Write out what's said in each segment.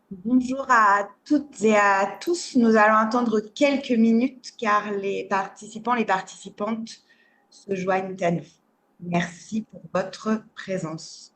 Bonjour à toutes et à tous. Nous allons attendre quelques minutes car les participantes se joignent à nous. Merci pour votre présence.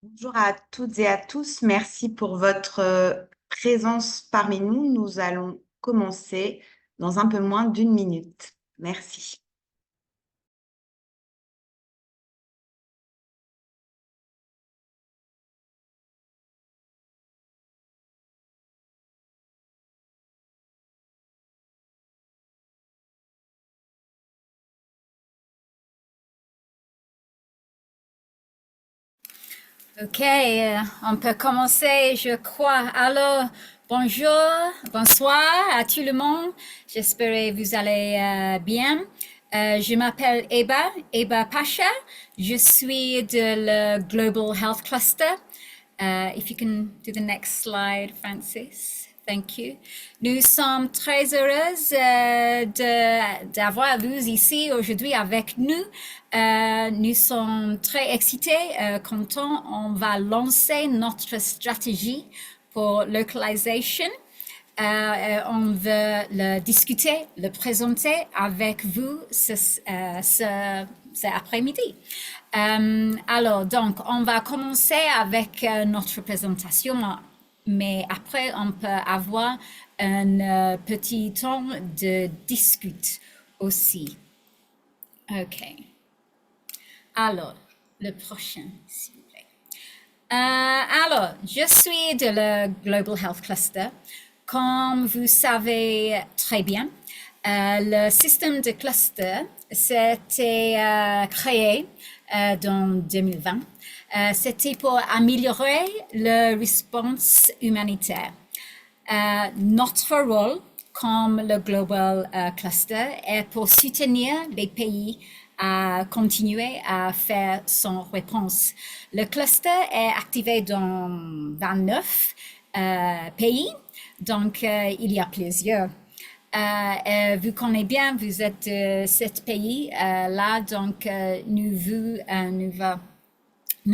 Bonjour à toutes et à tous. Merci pour votre présence parmi nous. Nous allons commencer dans un peu moins d'une minute. Merci. Ok, on peut commencer, je crois. Alors, bonjour, bonsoir à tout le monde. J'espère que vous allez bien. Je m'appelle Eba Pasha. Je suis de le Global Health Cluster. If you can do the next slide, Francis. Thank you. Nous sommes très heureuses d'avoir vous ici aujourd'hui avec nous. Nous sommes très excités, contents. On va lancer notre stratégie pour localisation. On veut le discuter, le présenter avec vous cet après-midi. Alors, donc, on va commencer avec notre présentation, mais après, on peut avoir un petit temps de discute aussi. OK. Alors, le prochain, s'il vous plaît. Alors, je suis de le Global Health Cluster. Comme vous savez très bien, le système de cluster s'était créé dans 2020. C'était pour améliorer la réponse humanitaire. Notre rôle comme le Global Cluster est pour soutenir les pays à continuer à faire son réponse. Le cluster est activé dans 29 pays, donc il y a plusieurs. Vous connaissez bien, vous êtes de cet pays-là, donc nous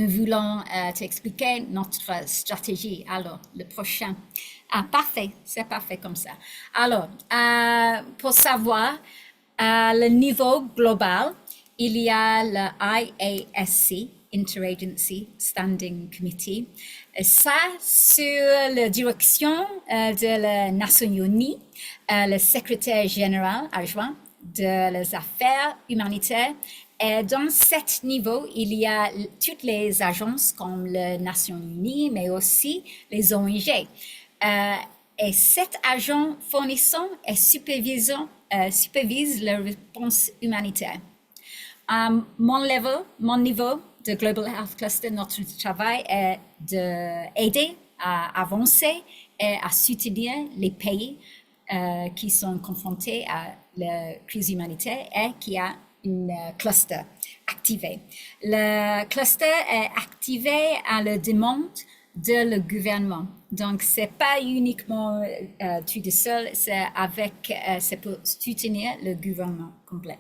voulons t'expliquer notre stratégie. Alors, le prochain. Ah, parfait, c'est parfait comme ça. Alors, pour savoir, le niveau global, il y a le IASC, Interagency Standing Committee. Ça, sur la direction de la Nations Unies, le secrétaire général adjoint de les affaires humanitaires. Et dans cet niveau, il y a toutes les agences comme les Nations Unies, mais aussi les ONG. Et cet agent fournissant et supervise la réponse humanitaire. Mon niveau de Global Health Cluster, notre travail est d'aider à avancer et à soutenir les pays qui sont confrontés à la crise humanitaire et qui a une cluster activé. Le cluster est activé à la demande de le gouvernement. Donc, c'est pas uniquement tout de seul, c'est pour soutenir le gouvernement complet.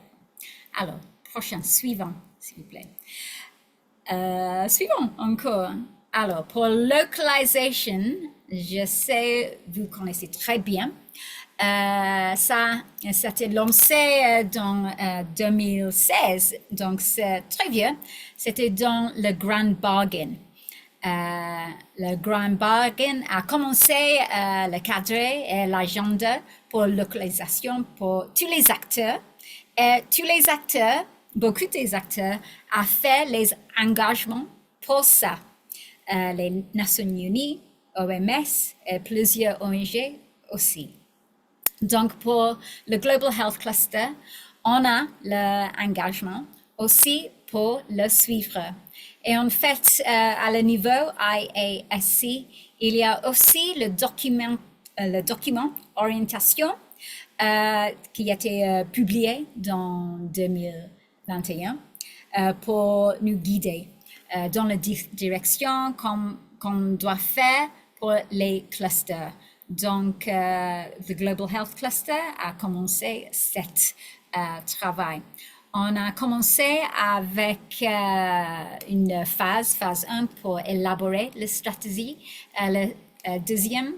Alors, prochain, suivant, s'il vous plaît. Suivant encore. Alors, pour localisation, je sais, vous connaissez très bien. Ça a été lancé dans 2016, donc c'est très vieux. C'était dans le Grand Bargain. Le Grand Bargain a commencé le cadre et l'agenda pour localisation pour tous les acteurs. Et tous les acteurs, beaucoup des acteurs, ont fait les engagements pour ça. Les Nations Unies, OMS et plusieurs ONG aussi. Donc, pour le Global Health Cluster, on a l'engagement aussi pour le suivre. Et en fait, à le niveau IASC, il y a aussi le document orientation qui a été publié dans 2021 pour nous guider dans la direction qu'on doit faire pour les clusters. Donc, le Global Health Cluster a commencé cet travail. On a commencé avec une phase 1 pour élaborer la stratégie. La deuxième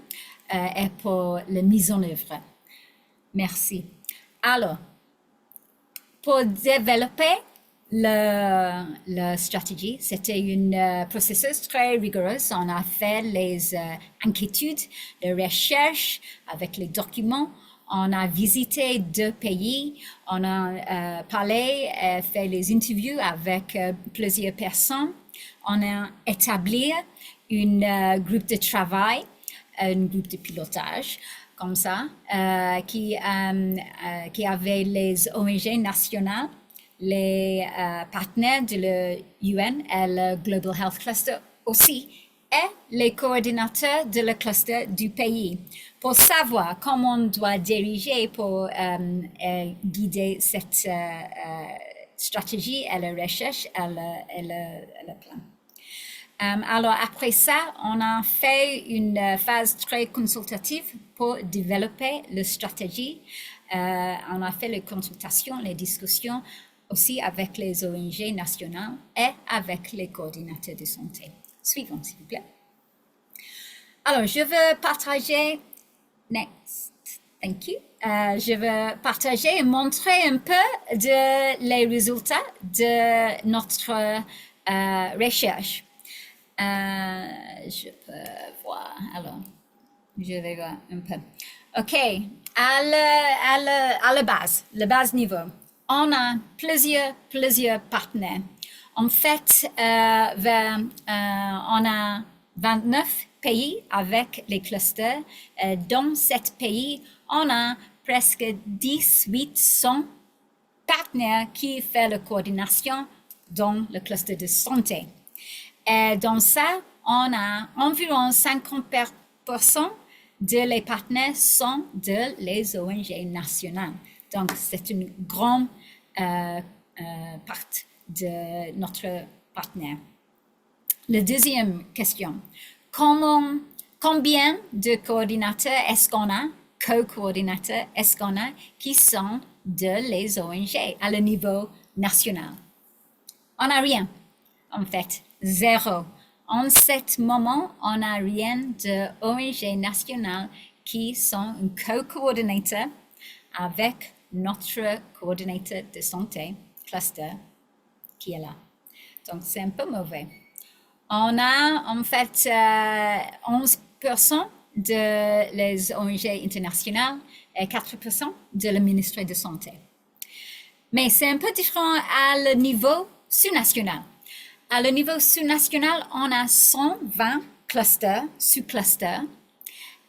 est pour la mise en œuvre. Merci. Alors, pour développer la stratégie, c'était un processus très rigoureux. On a fait les inquiétudes, les recherches avec les documents. On a visité 2 pays. On a parlé et fait les interviews avec plusieurs personnes. On a établi un groupe de travail, un groupe de pilotage, comme ça, qui avait les ONG nationales, les partenaires de l'UN et le Global Health Cluster aussi, et les coordinateurs de le cluster du pays, pour savoir comment on doit diriger pour guider cette stratégie et la recherche et le plan. Alors, après ça, on a fait une phase très consultative pour développer la stratégie. On a fait les consultations, les discussions aussi avec les ONG nationales et avec les coordinateurs de santé. Suivant, s'il vous plaît. Alors, je veux partager Next. Thank you. Je vais partager et montrer un peu les résultats de notre recherche. Je peux voir. Alors, je vais voir un peu. OK. À la base niveau, on a plusieurs partenaires. En fait, on a 29 pays avec les clusters. Dans ces pays, on a presque 1800 partenaires qui font la coordination dans le cluster de santé. Et dans ça, on a environ 50% de les partenaires sont de les ONG nationales. Donc, c'est une grande partie de notre partenaire. La deuxième question, combien de coordinateurs est-ce qu'on a, co-coordinateurs est-ce qu'on a qui sont de les ONG à le niveau national? On n'a rien, en fait, zéro. En ce moment, on n'a rien de ONG nationales qui sont un co-coordinateur avec notre coordinateur de santé, cluster, qui est là. Donc, c'est un peu mauvais. On a en fait 11% de les ONG internationales et 4% de le ministère de Santé. Mais c'est un peu différent à le niveau sous-national. À le niveau sous-national, on a 120 clusters, sous-clusters.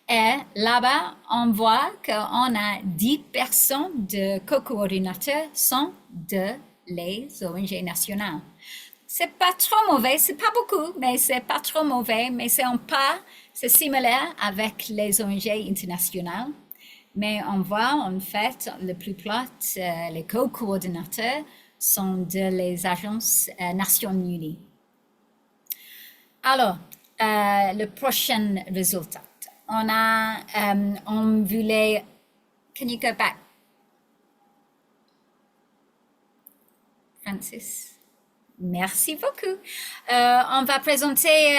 Et là-bas, on voit qu'on a 10% de co-coordinateurs sont de les ONG nationales. C'est pas trop mauvais, c'est pas beaucoup, mais c'est pas trop mauvais, mais c'est similaire avec les ONG internationales. Mais on voit en fait, le plus plat, les co-coordinateurs sont de les agences Nations Unies. Alors, le prochain résultat. On voulait, can you go back? Francis? Merci beaucoup. On va présenter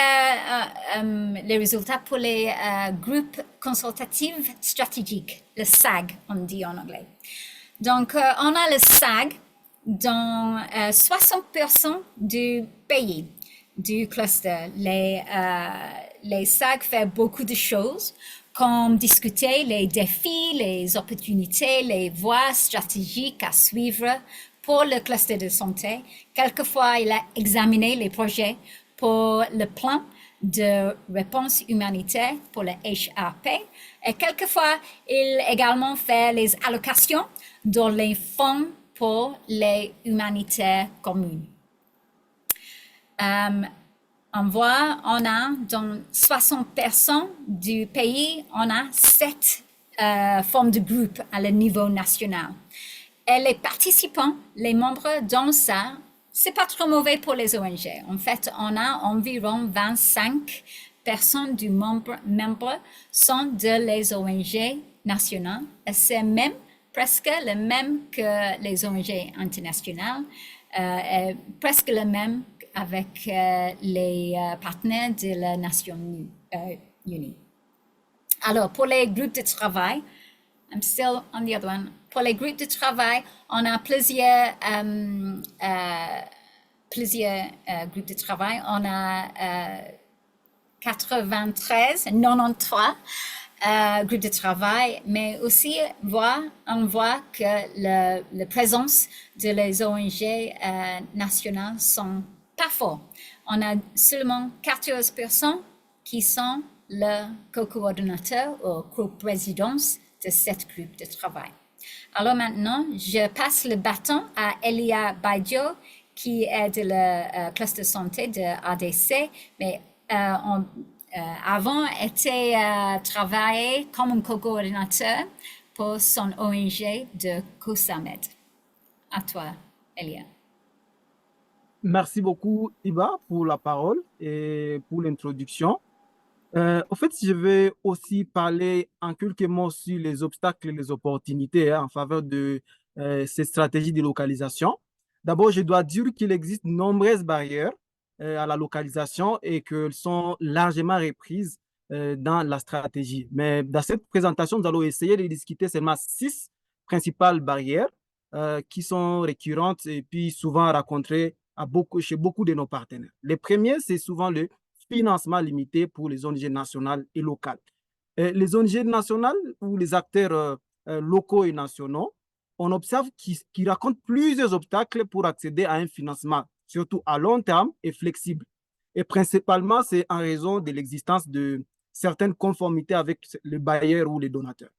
les résultats pour les groupes consultatifs stratégiques, le SAG, on dit en anglais. Donc, on a le SAG dans 60% du pays, du cluster. Les SAG font beaucoup de choses, comme discuter les défis, les opportunités, les voies stratégiques à suivre pour le cluster de santé. Quelquefois, il a examiné les projets pour le plan de réponse humanitaire pour le HRP. Et quelquefois, il a également fait les allocations dans les fonds pour les humanitaires communes. On voit, on a dans 60% du pays, on a 7 formes de groupe à le niveau national. Et les participants, les membres dans ça, c'est pas trop mauvais pour les ONG. En fait, on a environ 25 personnes du membres sont de les ONG nationales. Et c'est même presque le même que les ONG internationales, et presque le même avec les partenaires de la Nations Unies. Alors, pour les groupes de travail, I'm still on the other one. Pour les groupes de travail, on a plusieurs groupes de travail. On a 93 groupes de travail, mais aussi on voit que la présence de les ONG nationales sont pas forts. On a seulement 14% qui sont le co-coordinateur ou co-présidence de cette groupe de travail. Alors maintenant, je passe le bâton à Elia Baidio, qui est de la cluster santé de ADC, mais avant était travaillé comme un co-coordinateur pour son ONG de COSAMED. À toi, Elia. Merci beaucoup, Iba, pour la parole et pour l'introduction. En fait, je vais aussi parler en quelques mots sur les obstacles et les opportunités en faveur de ces stratégies de localisation. D'abord, je dois dire qu'il existe de nombreuses barrières à la localisation et qu'elles sont largement reprises dans la stratégie. Mais dans cette présentation, nous allons essayer de discuter seulement 6 principales barrières qui sont récurrentes et puis souvent rencontrées chez beaucoup de nos partenaires. Le premier, c'est souvent le financement limité pour les ONG nationales et locales. Les ONG nationales ou les acteurs locaux et nationaux, on observe qu'ils racontent plusieurs obstacles pour accéder à un financement, surtout à long terme et flexible. Et principalement, c'est en raison de l'existence de certaines conformités avec les bailleurs ou les donateurs.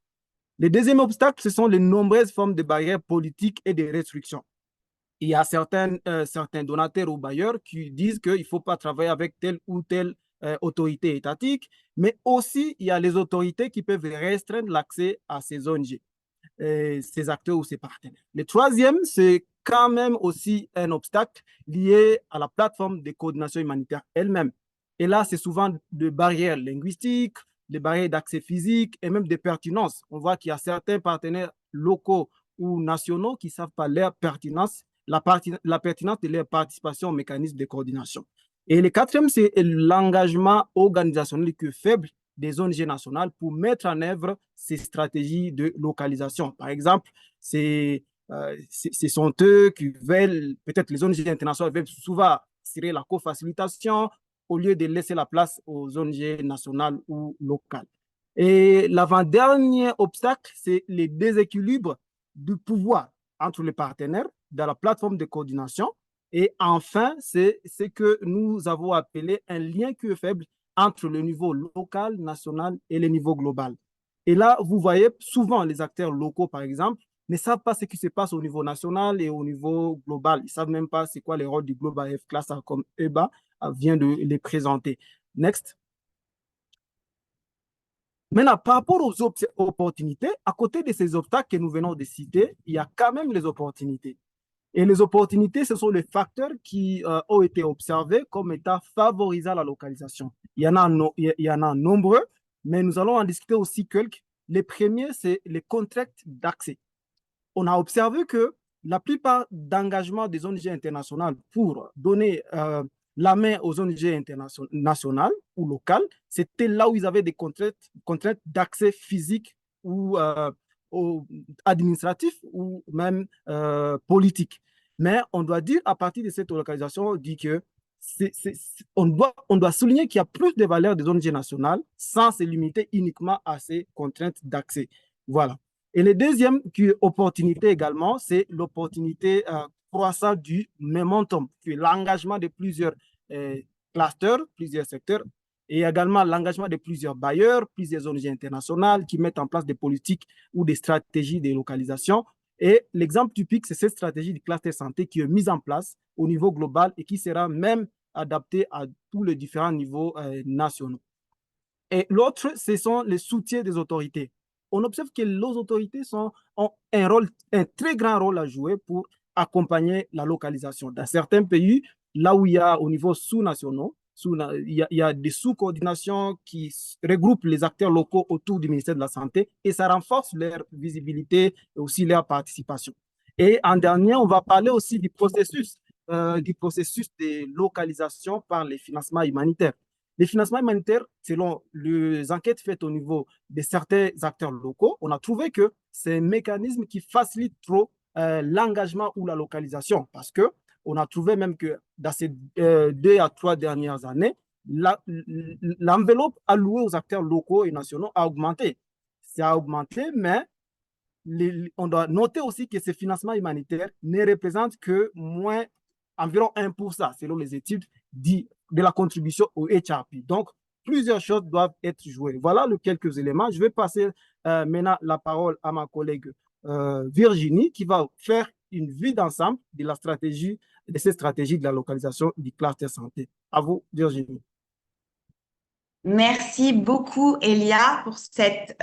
Le deuxième obstacle, ce sont les nombreuses formes de barrières politiques et de restrictions. Il y a certains donateurs ou bailleurs qui disent qu'il ne faut pas travailler avec telle ou telle autorité étatique, mais aussi il y a les autorités qui peuvent restreindre l'accès à ces ONG, ces acteurs ou ces partenaires. Le troisième, c'est quand même aussi un obstacle lié à la plateforme de coordination humanitaire elle-même. Et là, c'est souvent des barrières linguistiques, des barrières d'accès physique et même de pertinence. On voit qu'il y a certains partenaires locaux ou nationaux qui ne savent pas leur pertinence, la pertinence de leur participation au mécanisme de coordination. Et le quatrième, c'est l'engagement organisationnel qui est faible des ONG nationales pour mettre en œuvre ces stratégies de localisation. Par exemple, ce sont eux qui veulent, peut-être les ONG internationales veulent souvent assurer la co-facilitation au lieu de laisser la place aux ONG nationales ou locales. Et l'avant-dernier obstacle, c'est les déséquilibres du pouvoir entre les partenaires dans la plateforme de coordination. Et enfin, c'est ce que nous avons appelé un lien qui est faible entre le niveau local, national et le niveau global. Et là, vous voyez souvent les acteurs locaux, par exemple, ne savent pas ce qui se passe au niveau national et au niveau global. Ils ne savent même pas c'est quoi le rôle du Global F Cluster comme EBA vient de les présenter. Next. Maintenant, par rapport aux opportunités, à côté de ces obstacles que nous venons de citer, il y a quand même les opportunités. Et les opportunités, ce sont les facteurs qui ont été observés comme étant favorisant la localisation. Il y en a nombreux, mais nous allons en discuter aussi quelques. Les premiers, c'est les contraintes d'accès. On a observé que la plupart d'engagements des ONG internationales pour donner la main aux ONG nationales ou locales, c'était là où ils avaient des contraintes d'accès physique ou administratif ou même politique. Mais on doit dire, à partir de cette localisation, on dit que on doit souligner qu'il y a plus de valeur des ONG nationales sans se limiter uniquement à ces contraintes d'accès. Voilà. Et le deuxième opportunité également, c'est l'opportunité croissante du momentum, qui est l'engagement de plusieurs clusters, plusieurs secteurs, et également l'engagement de plusieurs bailleurs, plusieurs ONG internationales qui mettent en place des politiques ou des stratégies de localisation. Et l'exemple typique, c'est cette stratégie du cluster santé qui est mise en place au niveau global et qui sera même adaptée à tous les différents niveaux nationaux. Et l'autre, ce sont les soutiens des autorités. On observe que les autorités ont un très grand rôle à jouer pour accompagner la localisation. Dans certains pays, là où il y a au niveau sous-nationaux, il y a des sous-coordinations qui regroupent les acteurs locaux autour du ministère de la Santé et ça renforce leur visibilité et aussi leur participation. Et en dernier, on va parler aussi du processus de localisation par les financements humanitaires. Les financements humanitaires, selon les enquêtes faites au niveau de certains acteurs locaux, on a trouvé que c'est un mécanisme qui facilite trop l'engagement ou la localisation parce que on a trouvé même que dans ces 2 à 3 dernières années, l'enveloppe allouée aux acteurs locaux et nationaux a augmenté. Ça a augmenté, mais on doit noter aussi que ces financements humanitaires ne représentent que environ 1% selon les études de la contribution au HRP. Donc, plusieurs choses doivent être jouées. Voilà quelques éléments. Je vais passer maintenant la parole à ma collègue Virginie qui va faire une vue d'ensemble de cette stratégie de la localisation du cluster santé. À vous, Virginie. Merci beaucoup, Elia, pour cette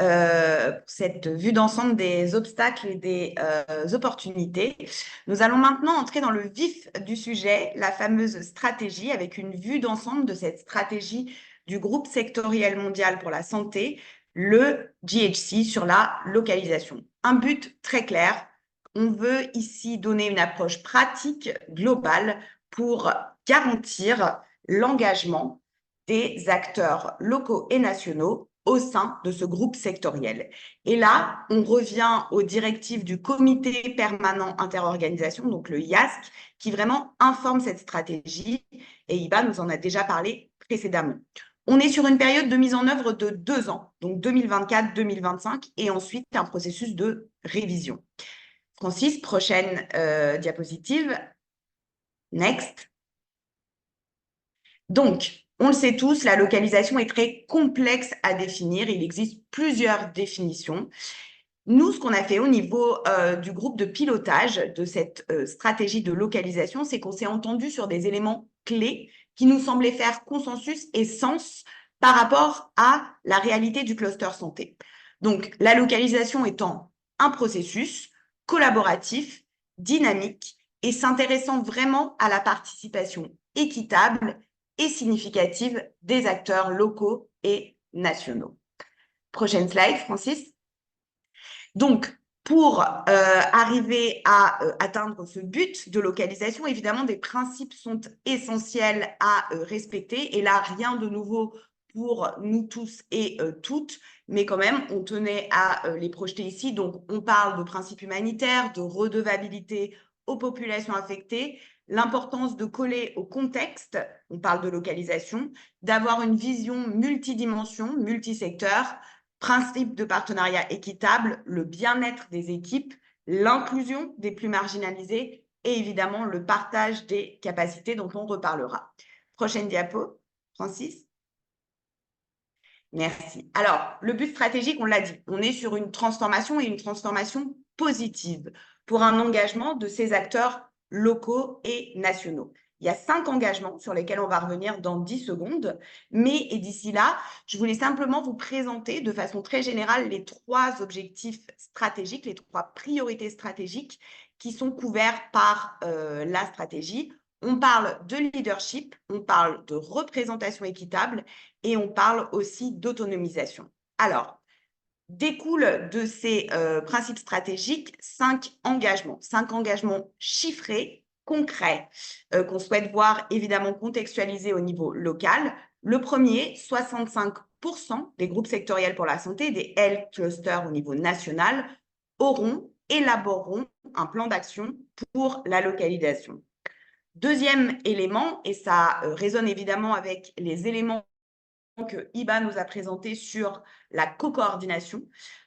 vue d'ensemble des obstacles et des opportunités. Nous allons maintenant entrer dans le vif du sujet, la fameuse stratégie, avec une vue d'ensemble de cette stratégie du groupe sectoriel mondial pour la santé, le GHC, sur la localisation. Un but très clair. On veut ici donner une approche pratique globale pour garantir l'engagement des acteurs locaux et nationaux au sein de ce groupe sectoriel. Et là, on revient aux directives du comité permanent interorganisation, donc le IASC, qui vraiment informe cette stratégie, et Iba nous en a déjà parlé précédemment. On est sur une période de mise en œuvre de 2 ans, donc 2024-2025, et ensuite un processus de révision. Francis, prochaine diapositive. Next. Donc, on le sait tous, la localisation est très complexe à définir. Il existe plusieurs définitions. Nous, ce qu'on a fait au niveau du groupe de pilotage de cette stratégie de localisation, c'est qu'on s'est entendu sur des éléments clés qui nous semblaient faire consensus et sens par rapport à la réalité du cluster santé. Donc, la localisation étant un processus collaboratif, dynamique et s'intéressant vraiment à la participation équitable et significative des acteurs locaux et nationaux. Prochaine slide, Francis. Donc, pour arriver à atteindre ce but de localisation, évidemment, des principes sont essentiels à respecter. Et là, rien de nouveau pour nous tous et toutes, mais quand même, on tenait à les projeter ici. Donc, on parle de principes humanitaires, de redevabilité aux populations affectées, l'importance de coller au contexte, on parle de localisation, d'avoir une vision multidimension, multisecteur, principe de partenariat équitable, le bien-être des équipes, l'inclusion des plus marginalisés et évidemment le partage des capacités dont on reparlera. Prochaine diapo, Francis. Merci. Alors, le but stratégique, on l'a dit, on est sur une transformation et une transformation positive pour un engagement de ces acteurs locaux et nationaux. Il y a 5 engagements sur lesquels on va revenir dans 10 secondes. Mais, et d'ici là, je voulais simplement vous présenter de façon très générale les 3 objectifs stratégiques, les 3 priorités stratégiques qui sont couverts par la stratégie. On parle de leadership, on parle de représentation équitable et on parle aussi d'autonomisation. Alors, découle de ces principes stratégiques 5 engagements chiffrés, concrets, qu'on souhaite voir évidemment contextualisés au niveau local. Le premier, 65% des groupes sectoriels pour la santé, des health clusters au niveau national, élaboreront un plan d'action pour la localisation. Deuxième élément, et ça résonne évidemment avec les éléments que Iba nous a présenté sur la co-coordination.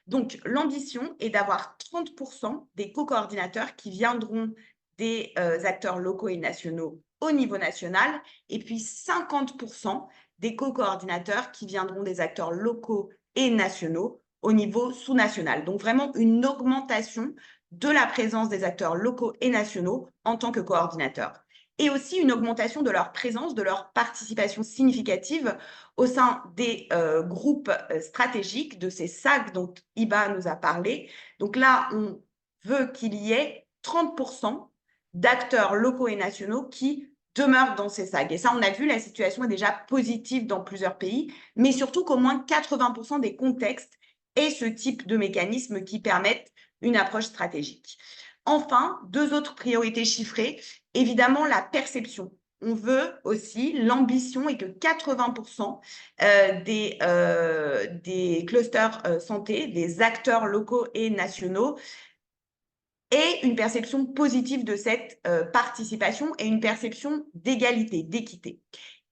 Donc, l'ambition est d'avoir 30% des co-coordinateurs qui viendront des acteurs locaux et nationaux au niveau national, et puis 50% des co-coordinateurs qui viendront des acteurs locaux et nationaux au niveau sous-national. Donc, vraiment une augmentation de la présence des acteurs locaux et nationaux en tant que coordinateurs. Et aussi une augmentation de leur présence, de leur participation significative au sein des groupes stratégiques, de ces SAG dont Iba nous a parlé. Donc là, on veut qu'il y ait 30% d'acteurs locaux et nationaux qui demeurent dans ces SAG. Et ça, on a vu, la situation est déjà positive dans plusieurs pays, mais surtout qu'au moins 80% des contextes aient ce type de mécanismes qui permettent une approche stratégique. Enfin, 2 autres priorités chiffrées, évidemment la perception. On veut aussi, l'ambition est que 80% des clusters santé, des acteurs locaux et nationaux, aient une perception positive de cette participation et une perception d'égalité, d'équité.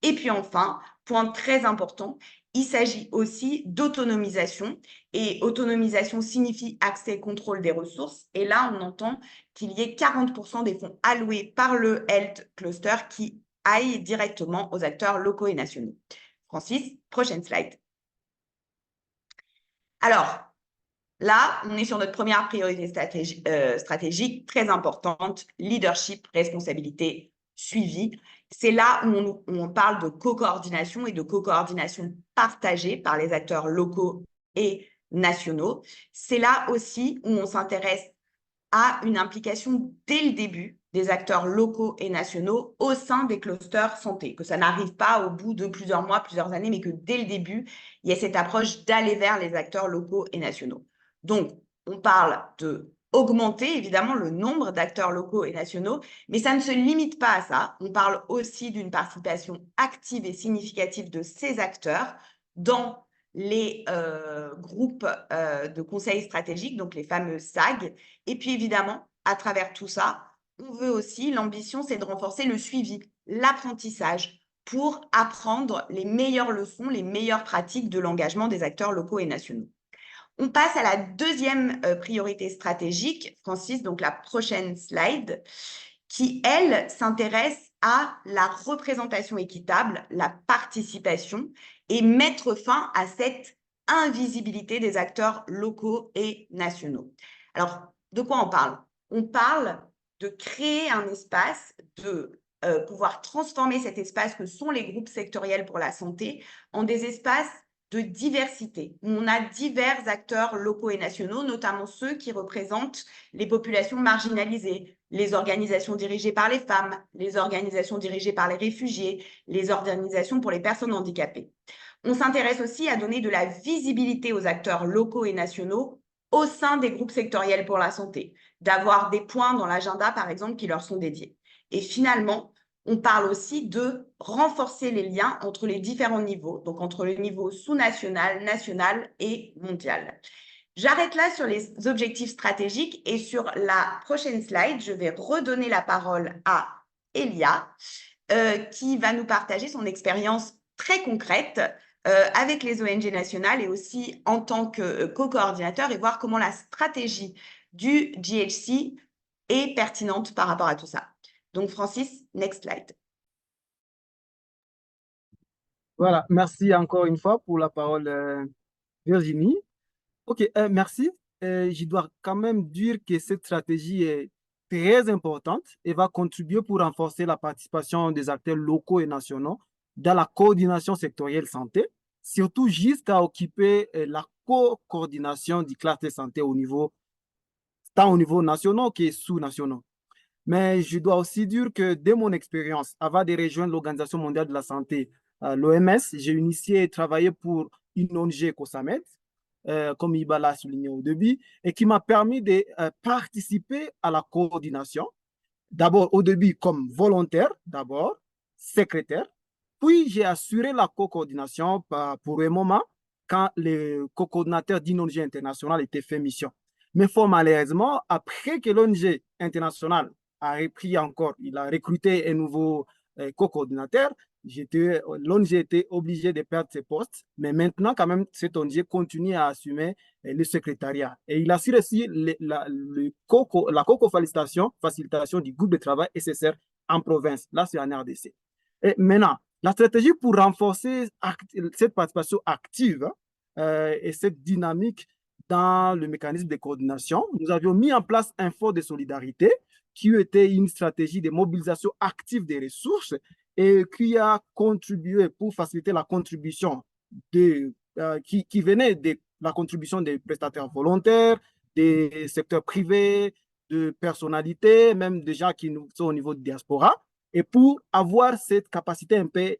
Et puis enfin, point très important, il s'agit aussi d'autonomisation. Et autonomisation signifie accès et contrôle des ressources. Et là, on entend qu'il y ait 40% des fonds alloués par le Health Cluster qui aillent directement aux acteurs locaux et nationaux. Francis, prochaine slide. Alors, là, on est sur notre première priorité stratégique très importante, leadership, responsabilité, suivi. C'est là où on parle de co-coordination et de co-coordination partagée par les acteurs locaux et nationaux. C'est là aussi où on s'intéresse à une implication dès le début des acteurs locaux et nationaux au sein des clusters santé, que ça n'arrive pas au bout de plusieurs mois, plusieurs années, mais que dès le début, il y a cette approche d'aller vers les acteurs locaux et nationaux. Donc, on parle de augmenter évidemment le nombre d'acteurs locaux et nationaux, mais ça ne se limite pas à ça. On parle aussi d'une participation active et significative de ces acteurs dans les groupes de conseil stratégique, donc les fameux SAG. Et puis évidemment, à travers tout ça, on veut aussi, l'ambition, c'est de renforcer le suivi, l'apprentissage pour apprendre les meilleures leçons, les meilleures pratiques de l'engagement des acteurs locaux et nationaux. On passe à la deuxième priorité stratégique, Francis, donc la prochaine slide, qui, elle, s'intéresse à la représentation équitable, la participation et mettre fin à cette invisibilité des acteurs locaux et nationaux. Alors, de quoi on parle? On parle de créer un espace, de pouvoir transformer cet espace que sont les groupes sectoriels pour la santé en des espaces de diversité, où on a divers acteurs locaux et nationaux, notamment ceux qui représentent les populations marginalisées, les organisations dirigées par les femmes, les organisations dirigées par les réfugiés, les organisations pour les personnes handicapées. On s'intéresse aussi à donner de la visibilité aux acteurs locaux et nationaux au sein des groupes sectoriels pour la santé, d'avoir des points dans l'agenda, par exemple, qui leur sont dédiés. Et finalement, on parle aussi de renforcer les liens entre les différents niveaux, donc entre le niveau sous-national, national et mondial. J'arrête là sur les objectifs stratégiques et sur la prochaine slide, je vais redonner la parole à Elia, qui va nous partager son expérience très concrète avec les ONG nationales et aussi en tant que co-coordinateur et voir comment la stratégie du GHC est pertinente par rapport à tout ça. Donc, Francis, next slide. Voilà, merci encore une fois pour la parole, Virginie. Ok, merci. Je dois quand même dire que cette stratégie est très importante et va contribuer pour renforcer la participation des acteurs locaux et nationaux dans la coordination sectorielle santé, surtout jusqu'à occuper la co-coordination du cluster santé au niveau, tant au niveau national que sous-national. Mais je dois aussi dire que dès mon expérience, avant de rejoindre l'Organisation mondiale de la santé, l'OMS, j'ai initié et travaillé pour une ONG COSAMED, comme Iba l'a souligné au début, et qui m'a permis de participer à la coordination. D'abord, au début, comme volontaire, d'abord, secrétaire. Puis, j'ai assuré la co-coordination pour un moment quand le co-coordinateur d'une ONG internationale était fait mission. Mais fort malheureusement, après que l'ONG internationale a repris encore, il a recruté un nouveau co-coordinateur, l'ONG était obligée de perdre ses postes, mais maintenant, quand même, cette ONG continue à assumer le secrétariat. Et il assure aussi la co-facilitation du groupe de travail SSR en province. Là, c'est en RDC. Et maintenant, la stratégie pour renforcer cette participation active et cette dynamique dans le mécanisme de coordination, nous avions mis en place un fonds de solidarité qui était une stratégie de mobilisation active des ressources et qui a contribué pour faciliter la contribution qui venait de la contribution des prestataires volontaires, des secteurs privés, de personnalités, même des gens qui sont au niveau de diaspora, et pour avoir cette capacité un peu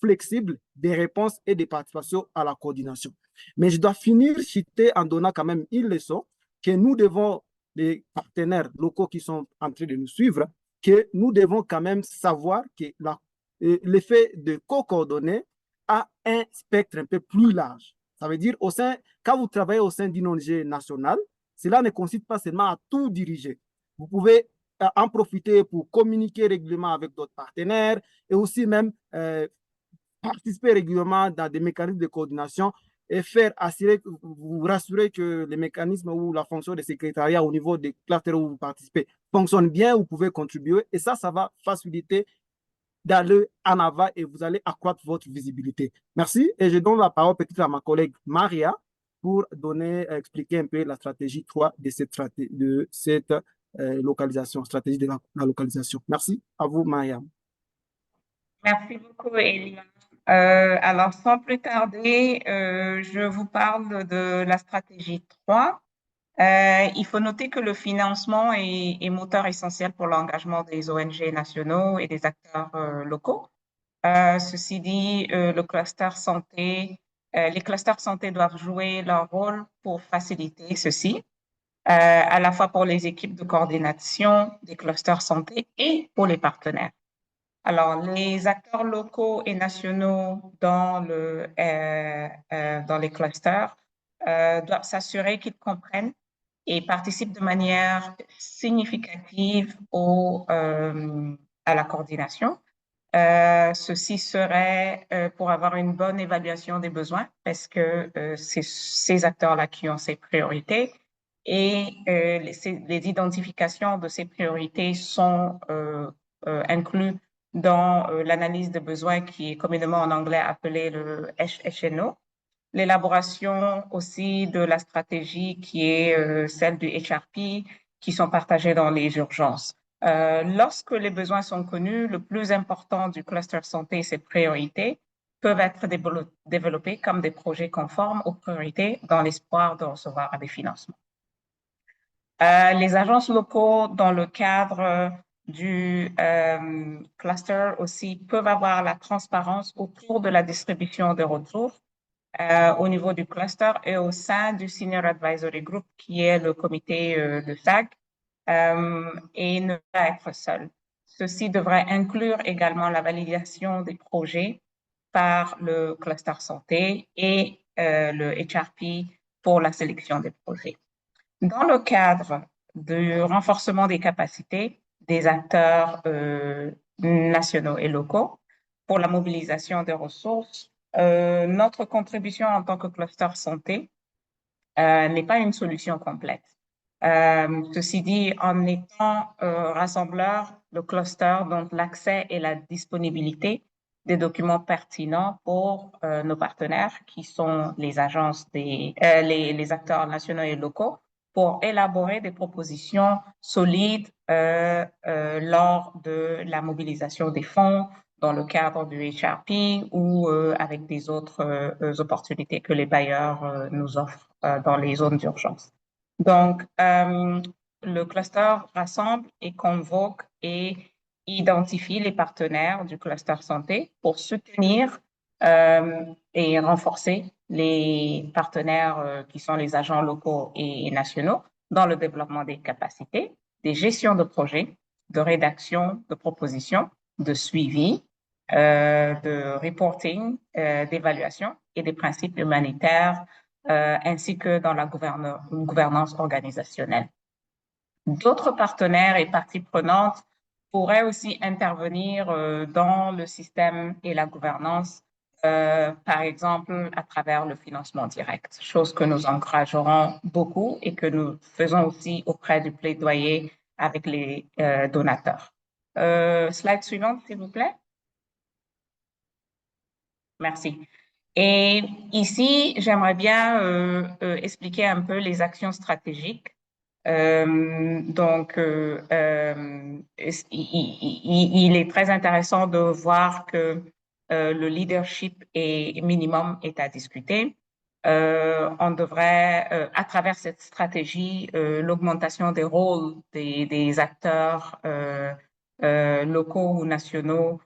flexible des réponses et des participations à la coordination. Mais je dois finir citer en donnant quand même une leçon que nous devons, les partenaires locaux qui sont en train de nous suivre, que nous devons quand même savoir que l'effet de co-coordonner a un spectre un peu plus large. Ça veut dire, quand vous travaillez au sein d'une ONG nationale, cela ne consiste pas seulement à tout diriger. Vous pouvez en profiter pour communiquer régulièrement avec d'autres partenaires et aussi même participer régulièrement dans des mécanismes de coordination et vous rassurer que les mécanismes ou la fonction de secrétariat au niveau des clusters où vous participez fonctionne bien, vous pouvez contribuer et ça va faciliter d'aller en avant et vous allez accroître votre visibilité. Merci et je donne la parole peut-être à ma collègue Maria pour expliquer un peu la stratégie 3 de cette localisation, stratégie de la localisation. Merci à vous, Maria. Merci beaucoup, Elia. Alors, sans plus tarder, je vous parle de la stratégie 3. Il faut noter que le financement est moteur essentiel pour l'engagement des ONG nationaux et des acteurs locaux. Ceci dit, les clusters santé doivent jouer leur rôle pour faciliter ceci. à la fois pour les équipes de coordination des clusters santé et pour les partenaires. Alors, les acteurs locaux et nationaux dans les clusters doivent s'assurer qu'ils comprennent et participent de manière significative à la coordination. Ceci serait pour avoir une bonne évaluation des besoins parce que c'est ces acteurs-là qui ont ces priorités et les identifications de ces priorités sont inclus dans l'analyse de besoins qui est communément en anglais appelé le HNO, l'élaboration aussi de la stratégie qui est celle du HRP, qui sont partagées dans les urgences. Lorsque les besoins sont connus, le plus important du cluster santé et ses priorités peuvent être développés comme des projets conformes aux priorités dans l'espoir de recevoir des financements. Les agences locaux, dans le cadre du cluster aussi, peuvent avoir la transparence autour de la distribution des ressources au niveau du cluster et au sein du Senior Advisory Group, qui est le comité de SAG, et ne pas être seul. Ceci devrait inclure également la validation des projets par le cluster santé et le HRP pour la sélection des projets. Dans le cadre du renforcement des capacités des acteurs nationaux et locaux pour la mobilisation des ressources, notre contribution en tant que cluster santé n'est pas une solution complète. Ceci dit, en étant rassembleur, le cluster donne l'accès et la disponibilité des documents pertinents pour nos partenaires qui sont les agences les acteurs nationaux et locaux pour élaborer des propositions solides lors de la mobilisation des fonds dans le cadre du HRP ou avec des autres opportunités que les bailleurs nous offrent dans les zones d'urgence. Donc, le cluster rassemble et convoque et identifie les partenaires du cluster santé pour soutenir et renforcer les partenaires qui sont les agents locaux et nationaux dans le développement des capacités, des gestions de projets, de rédaction de propositions, de suivi, de reporting, d'évaluation et des principes humanitaires, ainsi que dans la gouvernance organisationnelle. D'autres partenaires et parties prenantes pourraient aussi intervenir dans le système et la gouvernance, par exemple à travers le financement direct, chose que nous encouragerons beaucoup et que nous faisons aussi auprès du plaidoyer avec les donateurs. Slide suivante, s'il vous plaît. Merci. Et ici, j'aimerais bien expliquer un peu les actions stratégiques. Donc, il est très intéressant de voir que le leadership minimum est à discuter. On devrait, à travers cette stratégie, l'augmentation des rôles des acteurs locaux ou nationaux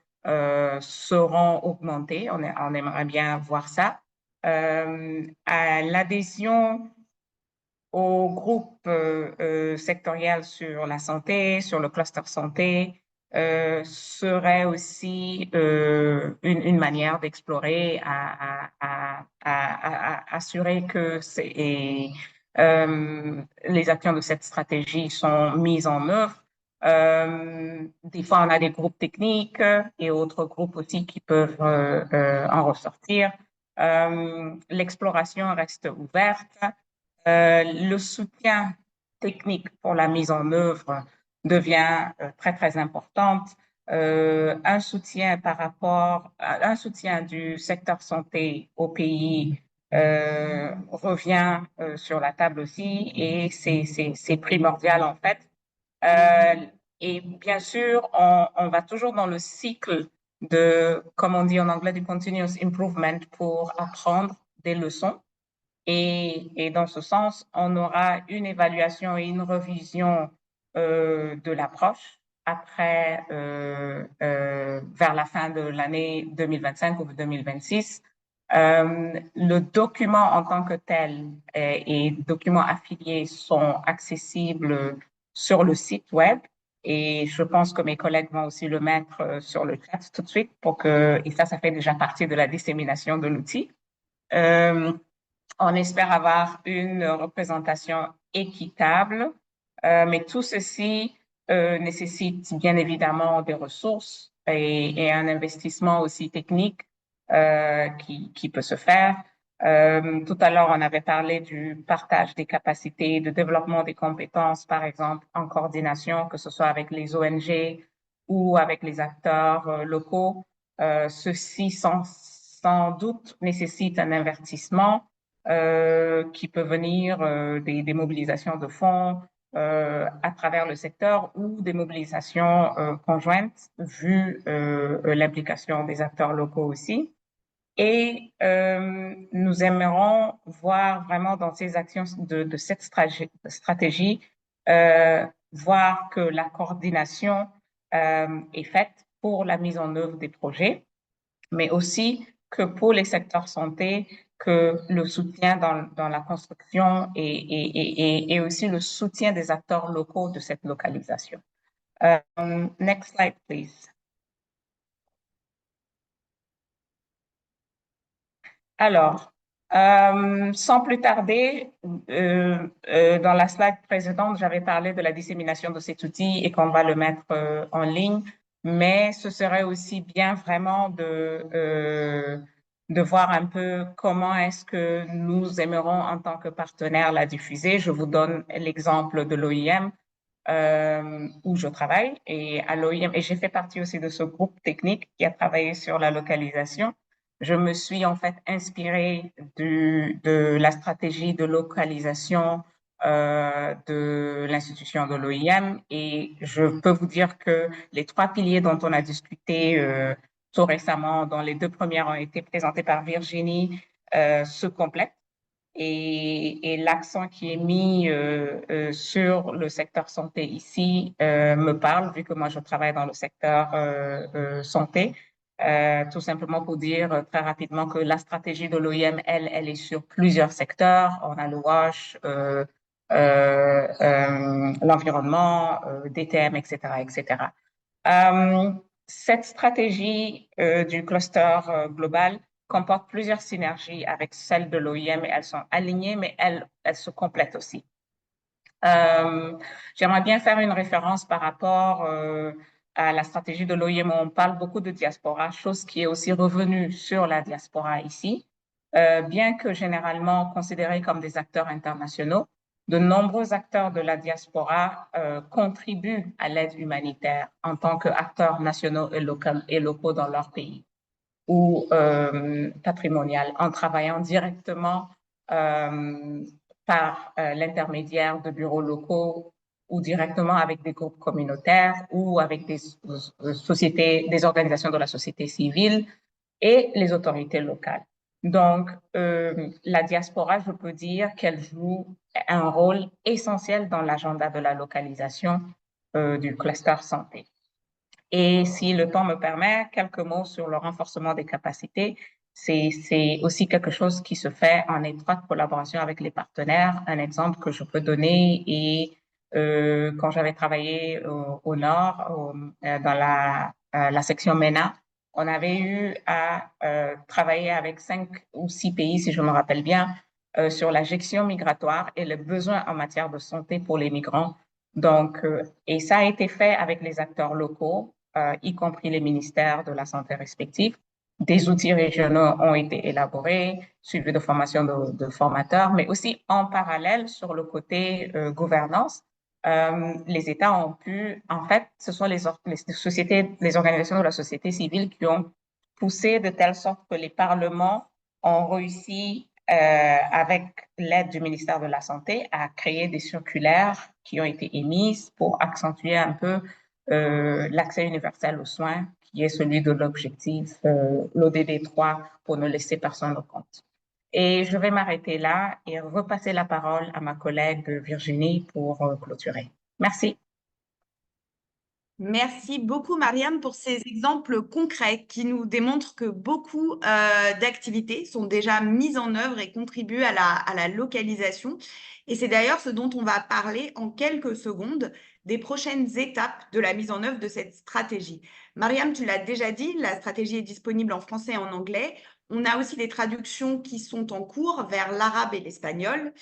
seront augmentés. On aimerait bien voir ça. À l'adhésion au groupe sectoriel sur la santé, sur le cluster santé, serait aussi une manière d'explorer à assurer que les actions de cette stratégie sont mises en œuvre. Des fois, on a des groupes techniques et autres groupes aussi qui peuvent en ressortir. L'exploration reste ouverte. Le soutien technique pour la mise en œuvre devient très, très importante. Un soutien un soutien du secteur santé au pays revient sur la table aussi et c'est primordial en fait. Et bien sûr, on va toujours dans le cycle de, comme on dit en anglais, du continuous improvement pour apprendre des leçons. Et dans ce sens, on aura une évaluation et une revision de l'approche après, vers la fin de l'année 2025 ou 2026, Le document en tant que tel et documents affiliés sont accessibles sur le site web et je pense que mes collègues vont aussi le mettre sur le chat tout de suite et ça fait déjà partie de la dissémination de l'outil. On espère avoir une représentation équitable, mais tout ceci nécessite bien évidemment des ressources et un investissement aussi technique qui peut se faire. Tout à l'heure, on avait parlé du partage des capacités, de développement des compétences, par exemple, en coordination, que ce soit avec les ONG ou avec les acteurs locaux. Ceci, sans doute, nécessite un investissement qui peut venir des mobilisations de fonds à travers le secteur ou des mobilisations conjointes, vu l'implication des acteurs locaux aussi. Et nous aimerons voir vraiment dans ces actions de cette stratégie, voir que la coordination est faite pour la mise en œuvre des projets, mais aussi que pour les secteurs santé, que le soutien dans la construction et aussi le soutien des acteurs locaux de cette localisation. Next slide, please. Alors, sans plus tarder, dans la slide précédente, j'avais parlé de la dissémination de cet outil et qu'on va le mettre en ligne, mais ce serait aussi bien vraiment de voir un peu comment est-ce que nous aimerons en tant que partenaire la diffuser. Je vous donne l'exemple de l'OIM où je travaille et à l'OIM, et j'ai fait partie aussi de ce groupe technique qui a travaillé sur la localisation. Je me suis en fait inspirée de la stratégie de localisation de l'institution de l'OIM et je peux vous dire que les trois piliers dont on a discuté tout récemment, dont les deux premières ont été présentées par Virginie, se complètent. Et l'accent qui est mis sur le secteur santé ici me parle, vu que moi je travaille dans le secteur santé. Tout simplement pour dire très rapidement que la stratégie de l'OIM, elle est sur plusieurs secteurs. On a le WASH, l'environnement, DTM, etc., etc. Cette stratégie du cluster global comporte plusieurs synergies avec celles de l'OIM et elles sont alignées, mais elles se complètent aussi. J'aimerais bien faire une référence par rapport à la stratégie de l'OIM. On parle beaucoup de diaspora, chose qui est aussi revenue sur la diaspora ici. Bien que généralement considérés comme des acteurs internationaux, de nombreux acteurs de la diaspora contribuent à l'aide humanitaire en tant qu'acteurs nationaux et locaux dans leur pays ou patrimonial, en travaillant directement par l'intermédiaire de bureaux locaux ou directement avec des groupes communautaires ou avec des sociétés, des organisations de la société civile et les autorités locales. Donc, la diaspora, je peux dire qu'elle joue un rôle essentiel dans l'agenda de la localisation du cluster santé. Et si le temps me permet, quelques mots sur le renforcement des capacités. C'est aussi quelque chose qui se fait en étroite collaboration avec les partenaires. Un exemple que je peux donner est quand j'avais travaillé au Nord, dans la section MENA, on avait eu à travailler avec 5 ou 6 pays, si je me rappelle bien, sur la gestion migratoire et les besoins en matière de santé pour les migrants. Donc, et ça a été fait avec les acteurs locaux, y compris les ministères de la santé respectifs. Des outils régionaux ont été élaborés, suivis de formation de formateurs, mais aussi en parallèle sur le côté gouvernance. Les États ont pu, en fait, ce sont les sociétés, les organisations de la société civile qui ont poussé de telle sorte que les parlements ont réussi avec l'aide du ministère de la Santé, à créer des circulaires qui ont été émises pour accentuer un peu l'accès universel aux soins, qui est celui de l'objectif, l'ODD 3, pour ne laisser personne au compte. Et je vais m'arrêter là et repasser la parole à ma collègue Virginie pour clôturer. Merci. Merci beaucoup, Mariam, pour ces exemples concrets qui nous démontrent que beaucoup d'activités sont déjà mises en œuvre et contribuent à la localisation. Et c'est d'ailleurs ce dont on va parler en quelques secondes des prochaines étapes de la mise en œuvre de cette stratégie. Mariam, tu l'as déjà dit, la stratégie est disponible en français et en anglais. On a aussi des traductions qui sont en cours vers l'arabe et l'espagnol.